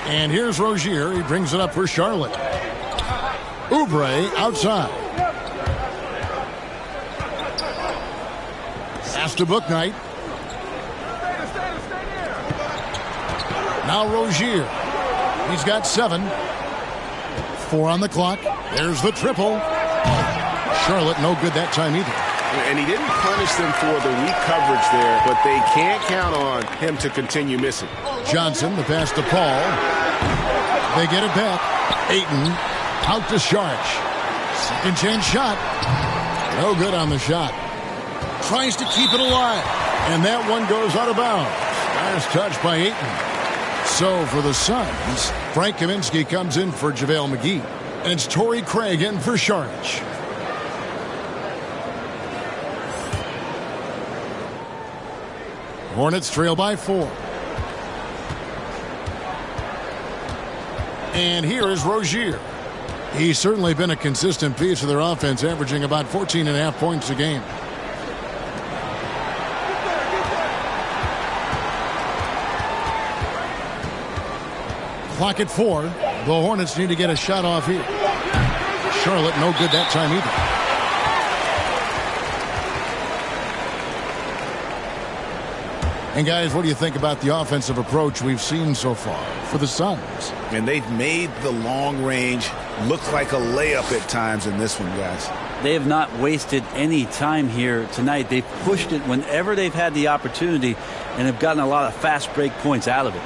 And here's Rozier. He brings it up for Charlotte. Oubre outside. Pass to Bouknight. Now Rozier. He's got 7. 4 on the clock. There's the triple. Charlotte no good that time either. And he didn't punish them for the weak coverage there, but they can't count on him to continue missing. Johnson, the pass to Paul. They get it back. Ayton out to Saric. Second chance shot. No good on the shot. Tries to keep it alive. And that one goes out of bounds. Nice touch by Ayton. So for the Suns, Frank Kaminsky comes in for JaVale McGee. And it's Torrey Craig in for Saric. Hornets trail by 4. And here is Rozier. He's certainly been a consistent piece of their offense, averaging about 14.5 points a game. Clock at 4. The Hornets need to get a shot off here. Charlotte no good that time either. And guys, what do you think about the offensive approach we've seen so far for the Suns? And they've made the long range look like a layup at times in this one, guys. They have not wasted any time here tonight. They've pushed it whenever they've had the opportunity and have gotten a lot of fast break points out of it.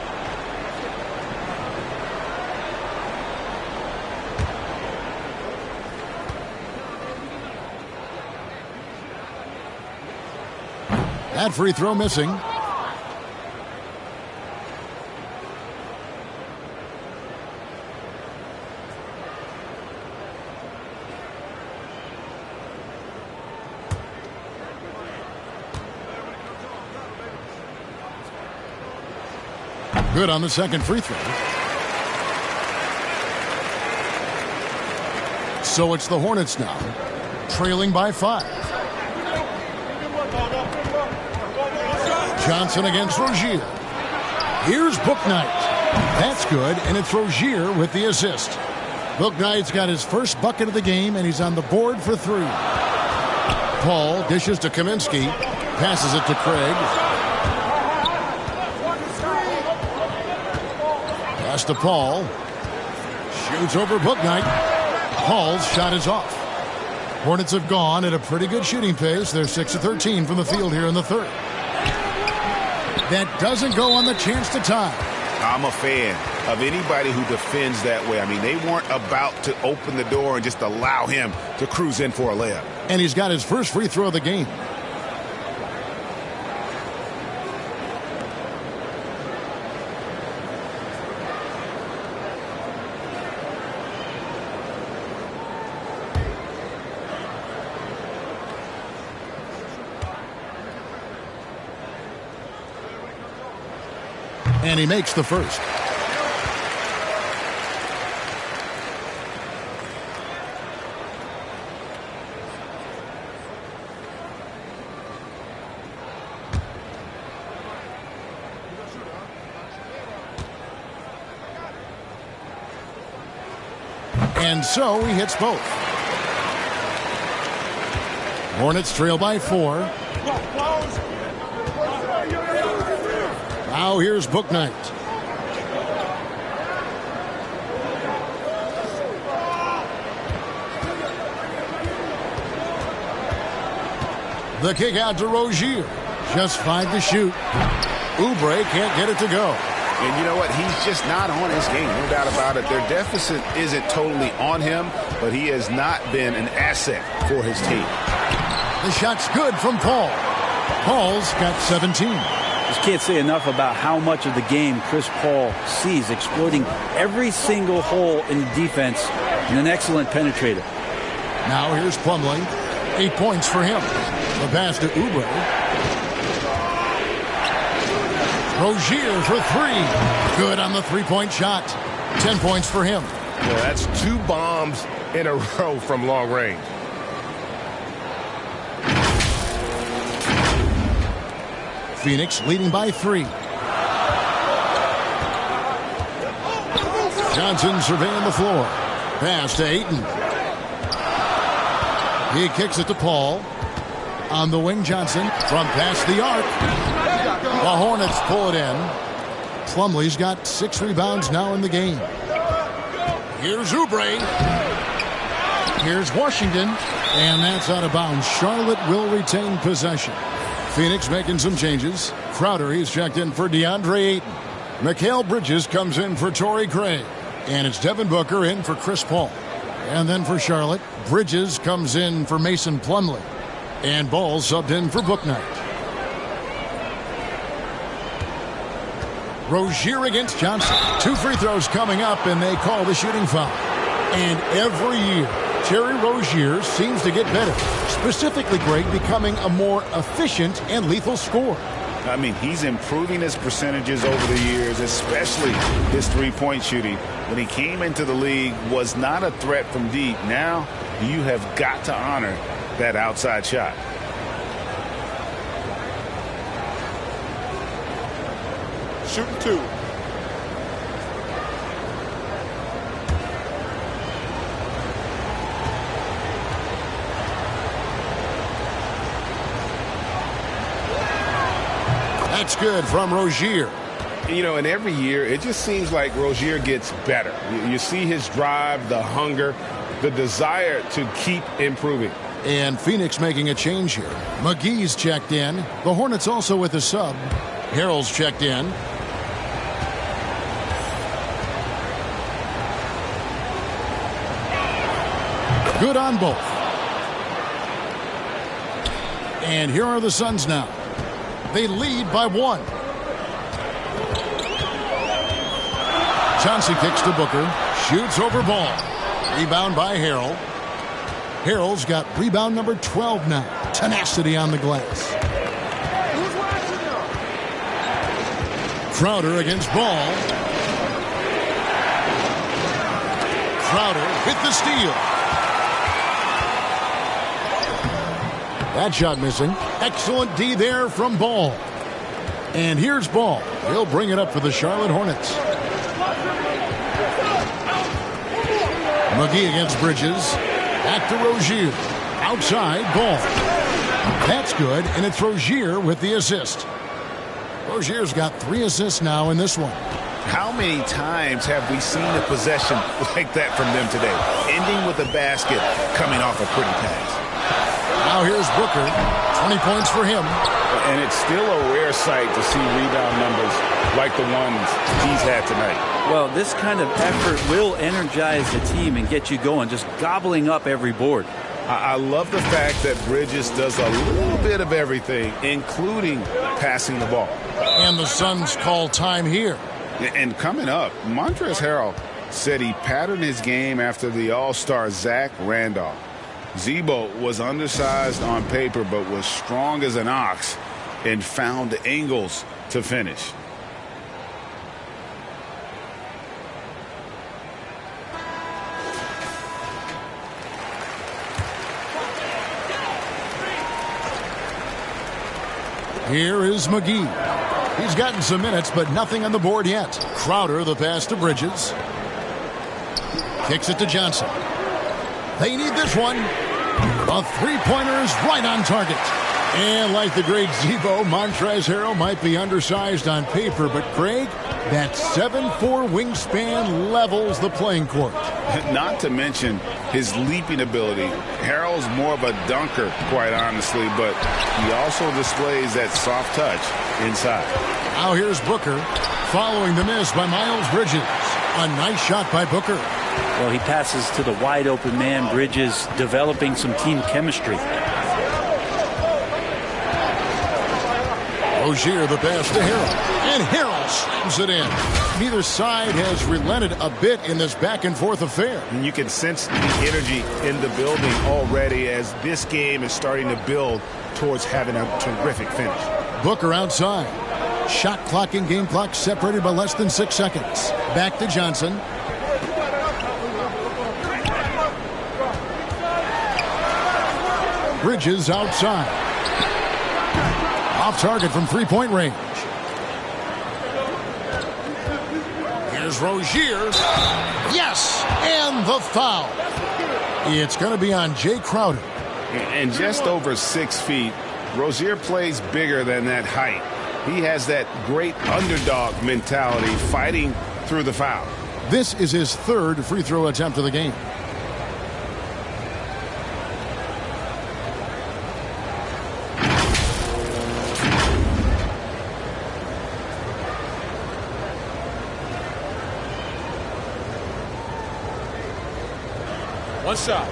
That free throw missing. Good on the second free throw. So it's the Hornets now, trailing by 5. Johnson against Rozier. Here's Bouknight. That's good, and it's Rozier with the assist. Bouknight's got his first bucket of the game, and he's on the board for 3. Paul dishes to Kaminsky, passes it to Craig. Pass to Paul. Shoots over Bouknight. Paul's shot is off. Hornets have gone at a pretty good shooting pace. They're 6 of 13 from the field here in the third. That doesn't go on the chance to tie. I'm a fan of anybody who defends that way. I mean, they weren't about to open the door and just allow him to cruise in for a layup. And he's got his first free throw of the game. And he makes the first. And so he hits both. Hornets trail by 4. Now here's Bouknight. The kick out to Rozier. Just 5 to shoot. Oubre can't get it to go. And you know what? He's just not on his game. No doubt about it. Their deficit isn't totally on him, but he has not been an asset for his team. The shot's good from Paul. Paul's got 17. Just can't say enough about how much of the game Chris Paul sees, exploiting every single hole in the defense and an excellent penetrator. Now here's Plumlee. 8 points for him. The pass to Oubre. Rozier for 3. Good on the three-point shot. 10 points for him. Yeah, that's 2 bombs in a row from long range. Phoenix leading by 3. Johnson surveying the floor. Pass to Ayton. He kicks it to Paul. On the wing, Johnson from past the arc. The Hornets pull it in. Plumlee's got 6 rebounds now in the game. Here's Oubre. Here's Washington. And that's out of bounds. Charlotte will retain possession. Phoenix making some changes. Crowder, he's checked in for DeAndre Ayton. Mikal Bridges comes in for Torrey Craig. And it's Devin Booker in for Chris Paul. And then for Charlotte, Bridges comes in for Mason Plumlee. And Ball subbed in for Bouknight. Rozier against Johnson. 2 free throws coming up, and they call the shooting foul. And every year, Terry Rozier seems to get better. Specifically, Greg, becoming a more efficient and lethal scorer. I mean, he's improving his percentages over the years, especially his three-point shooting. When he came into the league, was not a threat from deep. Now, you have got to honor that outside shot. Shooting 2. That's good from Rozier. You know, and every year, it just seems like Rozier gets better. You see his drive, the hunger, the desire to keep improving. And Phoenix making a change here. McGee's checked in. The Hornets also with a sub. Harrell's checked in. Good on both. And here are the Suns now. They lead by 1. Chauncey kicks to Booker. Shoots over Ball. Rebound by Harrell. Harrell's got rebound number 12 now. Tenacity on the glass. Crowder against Ball. Crowder hit the steal. That shot missing. Excellent D there from Ball. And here's Ball. He'll bring it up for the Charlotte Hornets. McGee against Bridges. Back to Rozier. Outside, Ball. That's good, and it's Rozier with the assist. Rozier's got 3 assists now in this one. How many times have we seen a possession like that from them today? Ending with a basket, coming off a pretty pass. Now here's Booker. 20 points for him. And it's still a rare sight to see rebound numbers like the ones he's had tonight. Well, this kind of effort will energize the team and get you going, just gobbling up every board. I love the fact that Bridges does a little bit of everything, including passing the ball. And the Suns call time here. And coming up, Montrezl Harrell said he patterned his game after the All-Star Zach Randolph. Zebo was undersized on paper but was strong as an ox and found angles to finish. Here is McGee. He's gotten some minutes, but nothing on the board yet. Crowder, the pass to Bridges. Kicks it to Johnson. They need this one. A three-pointer is right on target. And like the great Zebo, Montrezl Harrell might be undersized on paper, but Craig, that 7'4" wingspan levels the playing court. Not to mention his leaping ability. Harrell's more of a dunker, quite honestly, but he also displays that soft touch inside. Now here's Booker, following the miss by Miles Bridges. A nice shot by Booker. Well, he passes to the wide-open man. Bridges developing some team chemistry. Rozier, the pass to Harrell. And Harrell slams it in. Neither side has relented a bit in this back-and-forth affair. And you can sense the energy in the building already as this game is starting to build towards having a terrific finish. Booker outside. Shot clock and game clock separated by less than 6 seconds. Back to Johnson. Bridges outside. Off target from three-point range. Here's Rozier. Yes! And the foul. It's going to be on Jay Crowder. And just over 6 feet, Rozier plays bigger than that height. He has that great underdog mentality fighting through the foul. This is his third free throw attempt of the game. One shot.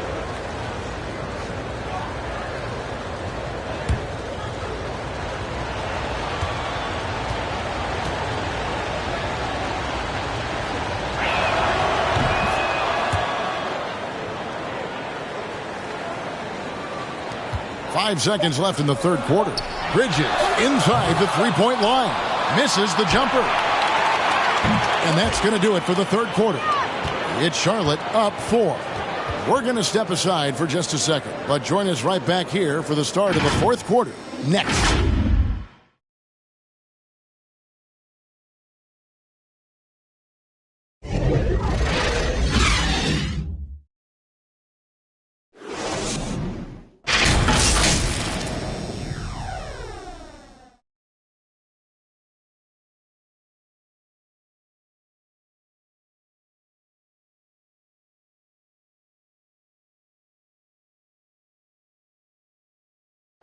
Five seconds left in the third quarter. Bridges inside the three-point line. Misses the jumper. And that's going to do it for the third quarter. It's Charlotte up 4. We're going to step aside for just a second, but join us right back here for the start of the fourth quarter next.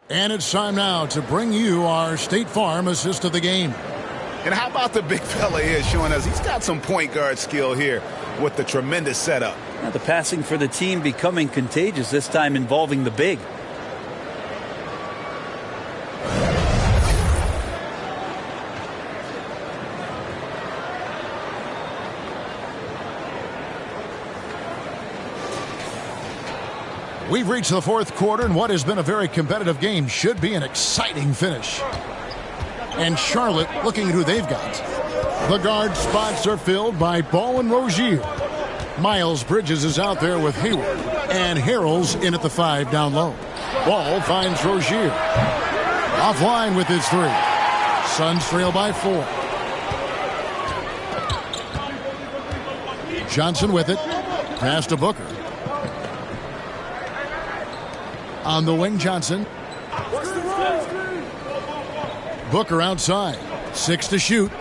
And it's time now to bring you our State Farm assist of the game. And how about the big fella here showing us he's got some point guard skill here with the tremendous setup. Now the passing for the team becoming contagious, this time involving the big. We've reached the fourth quarter, and what has been a very competitive game should be an exciting finish. And Charlotte looking at who they've got. The guard spots are filled by Ball and Rozier. Miles Bridges is out there with Hayward, and Harrell's in at the 5 down low. Ball finds Rozier. Offline with his 3. Suns trail by 4. Johnson with it. Pass to Booker. On the wing, Johnson. Booker outside. 6 to shoot.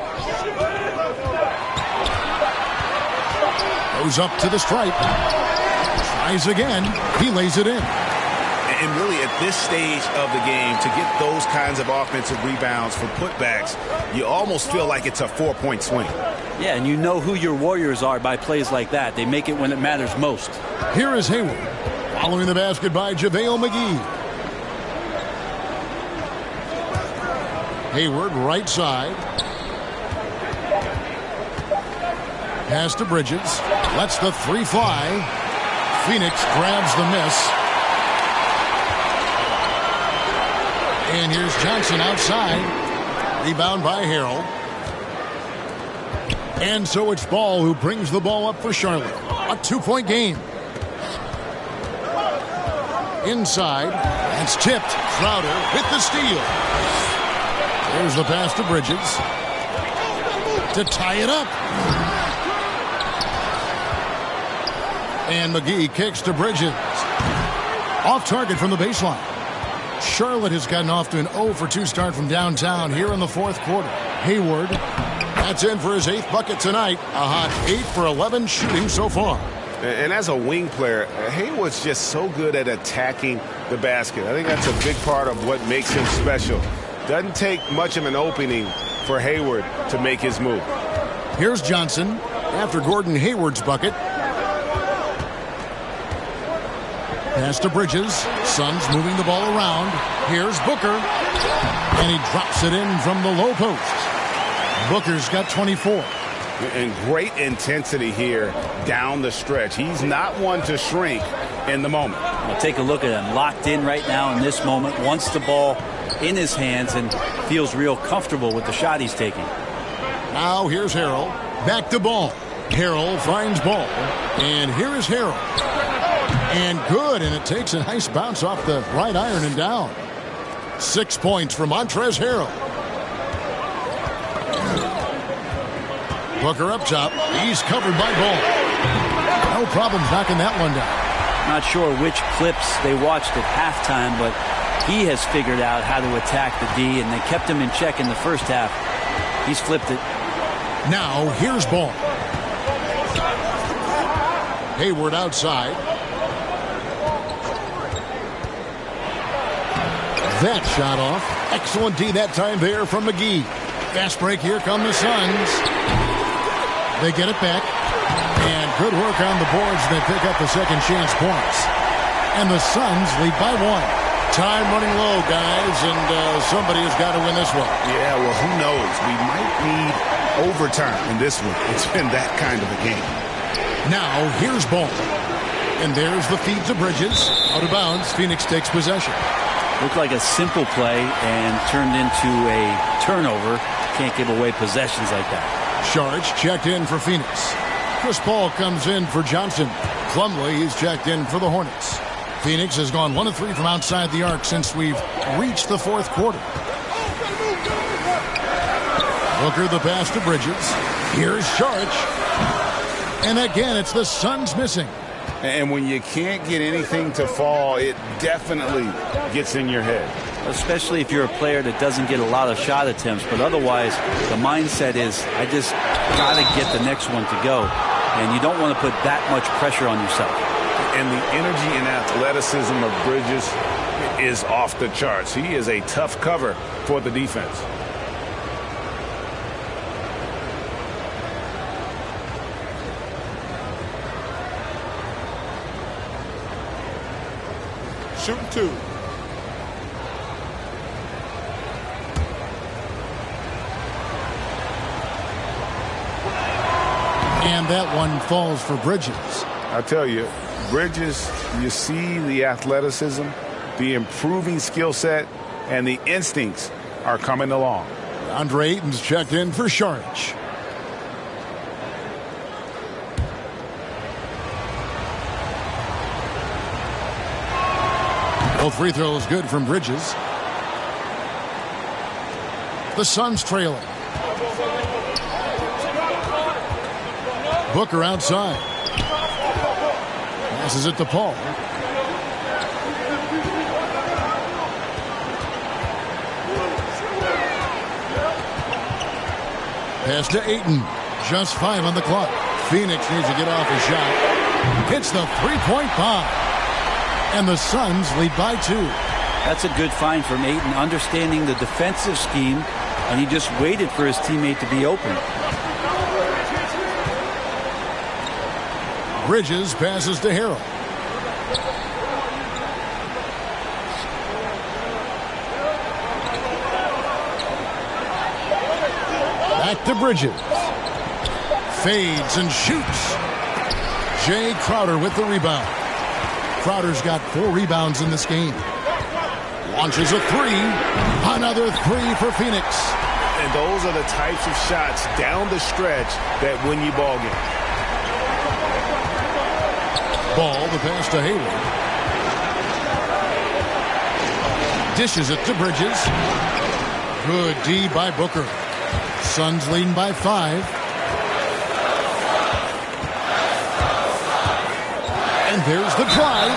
Goes up to the stripe. Tries again. He lays it in. And really at this stage of the game, to get those kinds of offensive rebounds for putbacks, you almost feel like it's a 4-point swing. Yeah, and you know who your Warriors are by plays like that. They make it when it matters most. Here is Hayward. Following the basket by JaVale McGee. Hayward right side. Pass to Bridges. Lets the 3 fly. Phoenix grabs the miss. And here's Johnson outside. Rebound by Harrell. And so it's Ball who brings the ball up for Charlotte. A 2-point game. Inside. It's tipped. Crowder with the steal. Here's the pass to Bridges to tie it up. And McGee kicks to Bridges. Off target from the baseline. Charlotte has gotten off to an 0 for 2 start from downtown here in the fourth quarter. Hayward, that's in for his 8th bucket tonight. A hot 8 for 11 shooting so far. And as a wing player, Hayward's just so good at attacking the basket. I think that's a big part of what makes him special. Doesn't take much of an opening for Hayward to make his move. Here's Johnson after Gordon Hayward's bucket. Pass to Bridges. Suns moving the ball around. Here's Booker. And he drops it in from the low post. Booker's got 24. And great intensity here down the stretch. He's not one to shrink in the moment. Well, take a look at him. Locked in right now in this moment. Wants the ball in his hands and feels real comfortable with the shot he's taking. Now here's Harrell. Back to Ball. Harrell finds Ball. And here is Harrell. And good, and it takes a nice bounce off the right iron and down. 6 points for Montrezl Harrell. Booker up top. He's covered by Ball. No problems knocking that one down. Not sure which clips they watched at halftime, but he has figured out how to attack the D, and they kept him in check in the first half. He's flipped it. Now here's Ball. Hayward outside. That shot off. Excellent D that time there from McGee. Fast break. Here come the Suns. They get it back. And good work on the boards. They pick up the second chance points. And the Suns lead by 1. Time running low, guys. And somebody has got to win this one. Yeah, well, who knows? We might need overtime in this one. It's been that kind of a game. Now here's Ball. And there's the feed to Bridges. Out of bounds. Phoenix takes possession. Looked like a simple play and turned into a turnover. Can't give away possessions like that. Sharge checked in for Phoenix. Chris Paul comes in for Johnson. Plumlee, he's checked in for the Hornets. Phoenix has gone 1 of 3 from outside the arc since we've reached the fourth quarter. Booker the pass to Bridges. Here's Sharge. And again, it's the Suns missing. And when you can't get anything to fall, it definitely gets in your head. Especially if you're a player that doesn't get a lot of shot attempts. But otherwise, the mindset is, I just got to get the next one to go. And you don't want to put that much pressure on yourself. And the energy and athleticism of Bridges is off the charts. He is a tough cover for the defense. Shooting 2. And that one falls for Bridges. I tell you, Bridges, you see the athleticism, the improving skill set, and the instincts are coming along. Andre Ayton's checked in for Sharge. Both free throws good from Bridges. The Suns trailing. Booker outside. Passes it to Paul. Pass to Ayton. Just 5 on the clock. Phoenix needs to get off a shot. Hits the three-point bomb. And the Suns lead by 2. That's a good find from Ayton, understanding the defensive scheme, and he just waited for his teammate to be open. Bridges passes to Harrell. Back to Bridges. Fades and shoots. Jay Crowder with the rebound. Crowder's got 4 rebounds in this game. Launches a 3. Another 3 for Phoenix. And those are the types of shots down the stretch that win you ball games. Ball, the pass to Hayward. Dishes it to Bridges. Good D by Booker. Suns leading by 5. And there's the drive.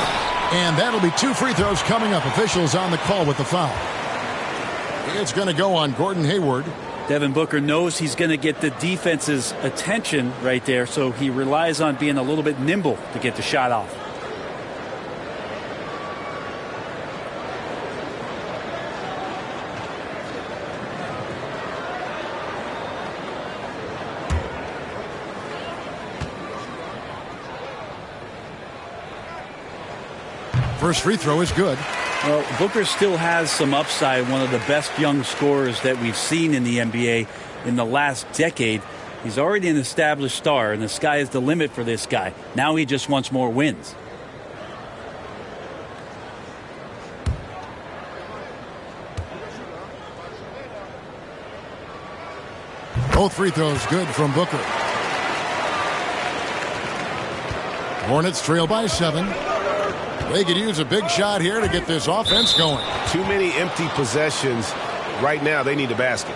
And that'll be 2 free throws coming up. Officials on the call with the foul. It's going to go on Gordon Hayward. Devin Booker knows he's going to get the defense's attention right there, so he relies on being a little bit nimble to get the shot off. First free throw is good. Well, Booker still has some upside, one of the best young scorers that we've seen in the NBA in the last decade. He's already an established star, and the sky is the limit for this guy. Now he just wants more wins. Both free throws good from Booker. Hornets trail by 7. They could use a big shot here to get this offense going. Too many empty possessions. Right now, they need a basket.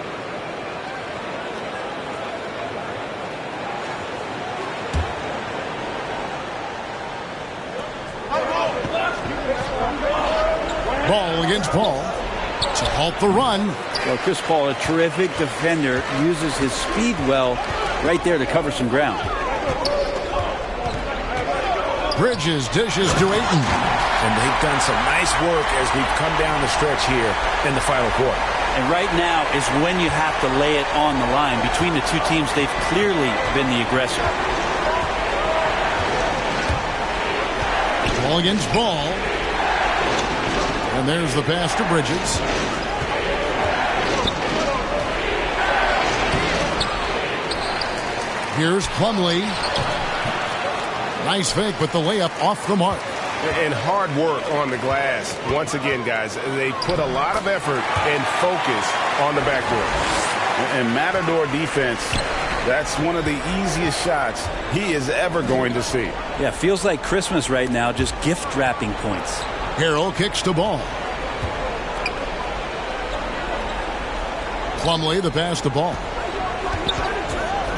Ball against Paul to halt the run. Well, Chris Paul, a terrific defender, uses his speed well right there to cover some ground. Bridges dishes to Ayton. And they've done some nice work as we've come down the stretch here in the final quarter. And right now is when you have to lay it on the line. Between the two teams, they've clearly been the aggressor. Ball against Ball. And there's the pass to Bridges. Here's Plumlee. Nice fake, but the layup off the mark. And hard work on the glass. Once again, guys, they put a lot of effort and focus on the backboard. And Matador defense, that's one of the easiest shots he is ever going to see. Yeah, feels like Christmas right now, just gift wrapping points. Harrell kicks to Ball. Plumlee the pass to Ball.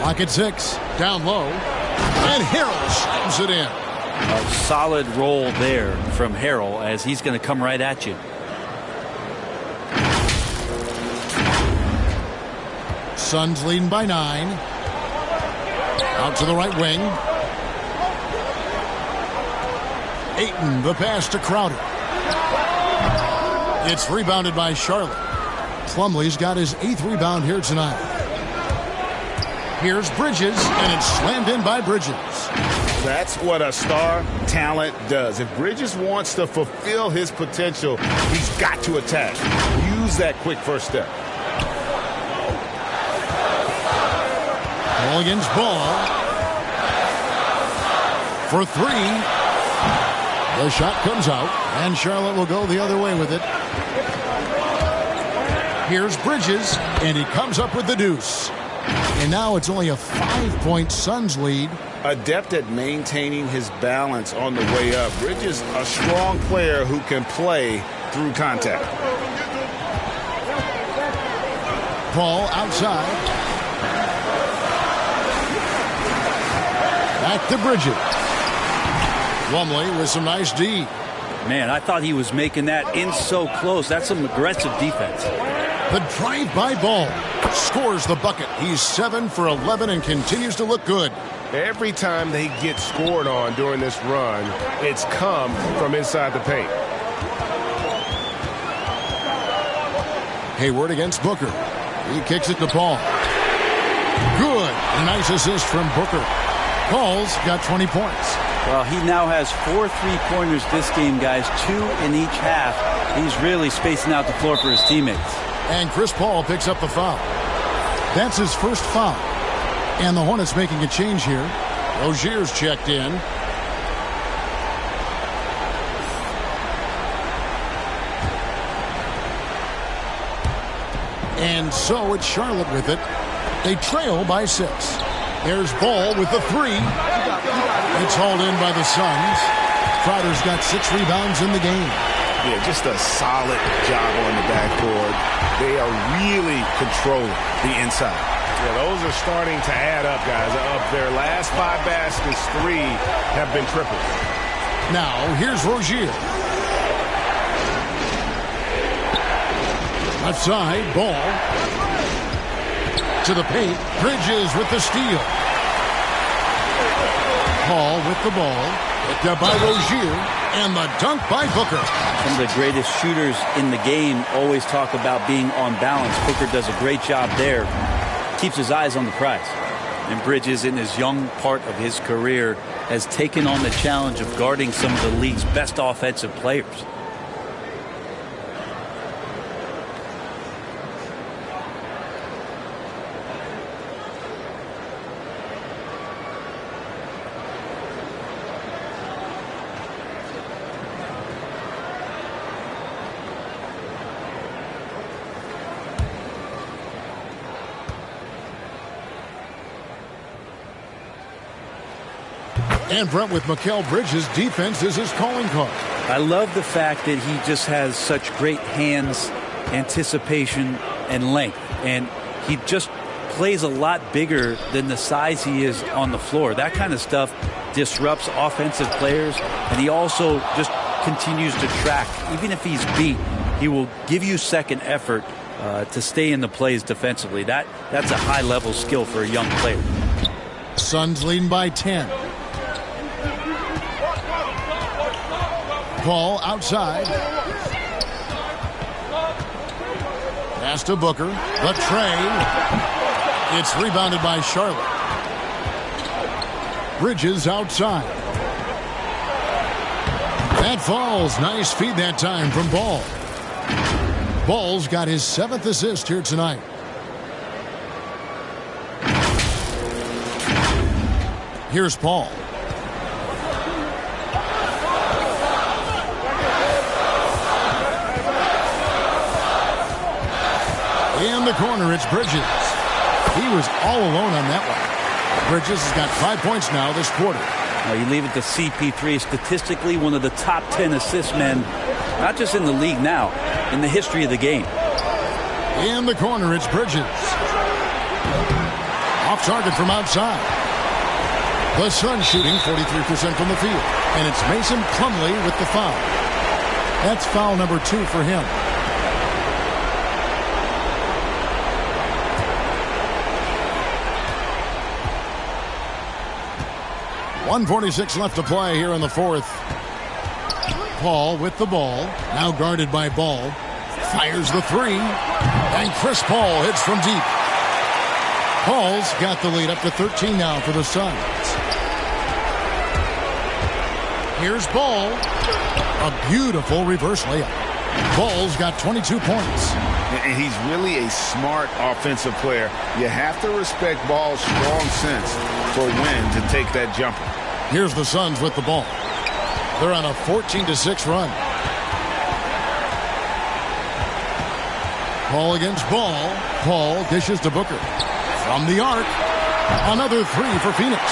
Lock at 6. Down low. And Harrell slams it in. A solid roll there from Harrell as he's going to come right at you. Suns leading by 9. Out to the right wing. Ayton, the pass to Crowder. It's rebounded by Charlotte. Plumlee's got his 8th rebound here tonight. Here's Bridges, and it's slammed in by Bridges. That's what a star talent does. If Bridges wants to fulfill his potential, he's got to attack. Use that quick first step. Ball against Ball. For 3. The shot comes out, and Charlotte will go the other way with it. Here's Bridges, and he comes up with the deuce. And now it's only a 5-point Suns lead. Adept at maintaining his balance on the way up. Bridges, a strong player who can play through contact. Paul outside. Back to Bridges. Plumlee with some nice D. Man, I thought he was making that in so close. That's some aggressive defense. The drive-by Ball scores the bucket. He's 7 for 11 and continues to look good. Every time they get scored on during this run, it's come from inside the paint. Hayward against Booker. He kicks it to Paul. Good. A nice assist from Booker. Paul's got 20 points. Well, he now has 4 3-pointers this game, guys. 2 in each half. He's really spacing out the floor for his teammates. And Chris Paul picks up the foul. That's his first foul. And the Hornets making a change here. Rozier's checked in. And so it's Charlotte with it. They trail by 6. There's Ball with the 3. It's hauled in by the Suns. Crowder's got 6 rebounds in the game. Yeah, just a solid job on the backboard. They are really controlling the inside. Yeah, those are starting to add up, guys. Of their last 5 baskets, 3 have been triples. Now, here's Rozier. Left side, Ball. To the paint. Bridges with the steal. Paul with the ball. Picked up by Rozier. And the dunk by Booker. Some of the greatest shooters in the game always talk about being on balance. Booker does a great job there. Keeps his eyes on the prize. And Bridges, in his young part of his career, has taken on the challenge of guarding some of the league's best offensive players. And Brent, with Mikal Bridges, defense is his calling card. I love the fact that he just has such great hands, anticipation, and length. And he just plays a lot bigger than the size he is on the floor. That kind of stuff disrupts offensive players. And he also just continues to track. Even if he's beat, he will give you second effort to stay in the plays defensively. That's a high-level skill for a young player. Suns leading by 10. Ball outside. Pass to Booker. The tray. It's rebounded by Charlotte. Bridges outside. That falls. Nice feed that time from Ball. Ball's got his 7th assist here tonight. Here's Paul. In the corner, it's Bridges. He was all alone on that one. Bridges has got 5 points now this quarter. You leave it to CP3, statistically one of the top 10 assist men, not just in the league now, in the history of the game. In the corner, it's Bridges. Off target from outside. The Suns shooting 43% from the field. And it's Mason Plumlee with the foul. That's foul number 2 for him. .146 left to play here in the 4th. Paul with the ball. Now guarded by Ball. Fires the 3. And Chris Paul hits from deep. Paul's got the lead up to 13 now for the Suns. Here's Ball. A beautiful reverse layup. Ball's got 22 points. And he's really a smart offensive player. You have to respect Ball's strong sense for when to take that jumper. Here's the Suns with the ball. They're on a 14-6 run. Paul against Ball. Paul dishes to Booker. From the arc. Another 3 for Phoenix.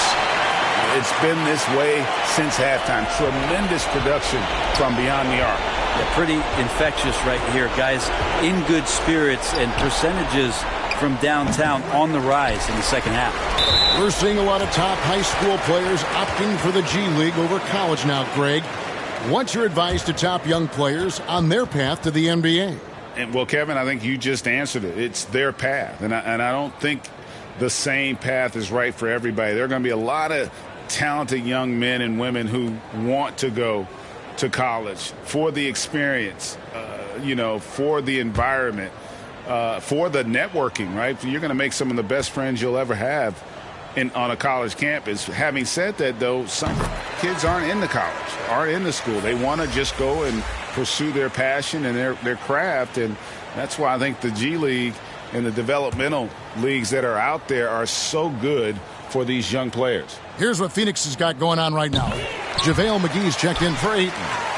It's been this way since halftime. Tremendous production from beyond the arc. Yeah, pretty infectious right here, guys. In good spirits, and percentages from downtown on the rise in the second half. We're seeing a lot of top high school players opting for the G League over college now, Greg. What's your advice to top young players on their path to the NBA? And well, Kevin, I think you just answered it. It's their path. And I don't think the same path is right for everybody. There are going to be a lot of talented young men and women who want to go to college for the experience, for the environment, for the networking, right? You're going to make some of the best friends you'll ever have on a college campus. Having said that, though, some kids aren't into college, aren't into school. They want to just go and pursue their passion and their craft, and that's why I think the G League and the developmental leagues that are out there are so good for these young players. Here's what Phoenix has got going on right now. JaVale McGee's checked in for Ayton.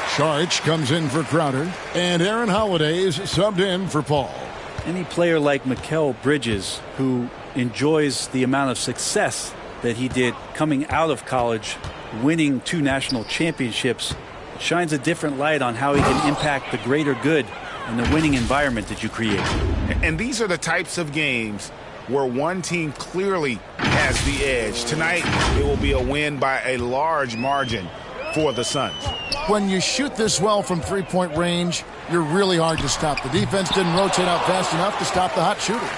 Saric comes in for Crowder. And Aaron Holiday's subbed in for Paul. Any player like Mikal Bridges, who enjoys the amount of success that he did coming out of college, winning 2 national championships, shines a different light on how he can impact the greater good and the winning environment that you create. And these are the types of games where one team clearly has the edge. Tonight, it will be a win by a large margin for the Suns. When you shoot this well from three-point range, you're really hard to stop. The defense didn't rotate out fast enough to stop the hot shooters.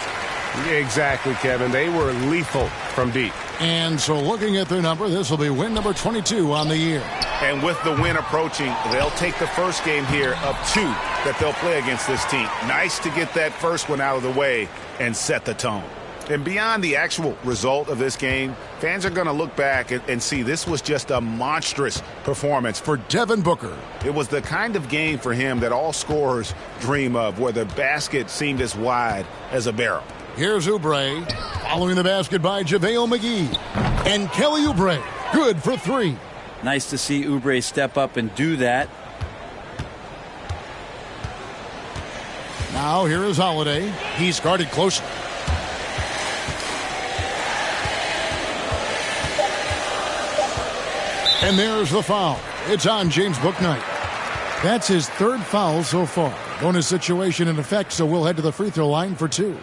Exactly, Kevin. They were lethal from deep. And so looking at their number, this will be win number 22 on the year. And with the win approaching, they'll take the first game here of 2 that they'll play against this team. Nice to get that first one out of the way and set the tone. And beyond the actual result of this game, fans are going to look back and see this was just a monstrous performance for Devin Booker. It was the kind of game for him that all scorers dream of, where the basket seemed as wide as a barrel. Here's Oubre, following the basket by JaVale McGee. And Kelly Oubre, good for 3. Nice to see Oubre step up and do that. Now here is Holiday. He's guarded closely. And there's the foul. It's on James Bouknight. That's his 3rd foul so far. Bonus situation in effect, so we'll head to the free throw line for 2.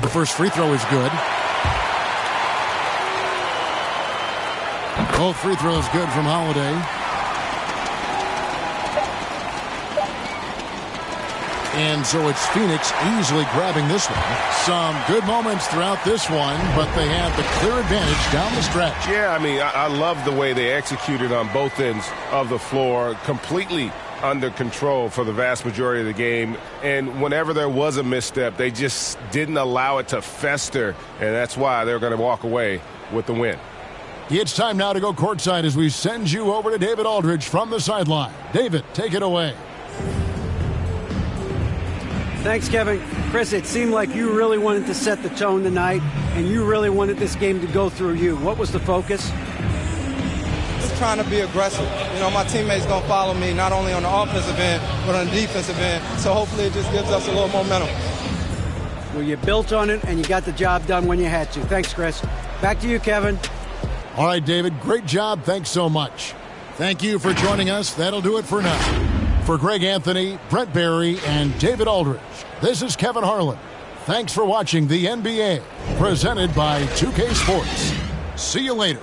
The first free throw is good. Both free throws good from Holiday. And so it's Phoenix easily grabbing this one. Some good moments throughout this one, but they have the clear advantage down the stretch. Yeah, I mean, I love the way they executed on both ends of the floor. Completely under control for the vast majority of the game. And whenever there was a misstep, they just didn't allow it to fester. And that's why they're going to walk away with the win. It's time now to go courtside as we send you over to David Aldridge from the sideline. David, take it away. Thanks, Kevin. Chris, it seemed like you really wanted to set the tone tonight, and you really wanted this game to go through you. What was the focus? Just trying to be aggressive. You know, my teammates going to follow me, not only on the offensive end, but on the defensive end. So hopefully it just gives us a little momentum. Well, you built on it, and you got the job done when you had to. Thanks, Chris. Back to you, Kevin. All right, David, great job. Thanks so much. Thank you for joining us. That'll do it for now. For Greg Anthony, Brett Barry, and David Aldridge, this is Kevin Harlan. Thanks for watching the NBA, presented by 2K Sports. See you later.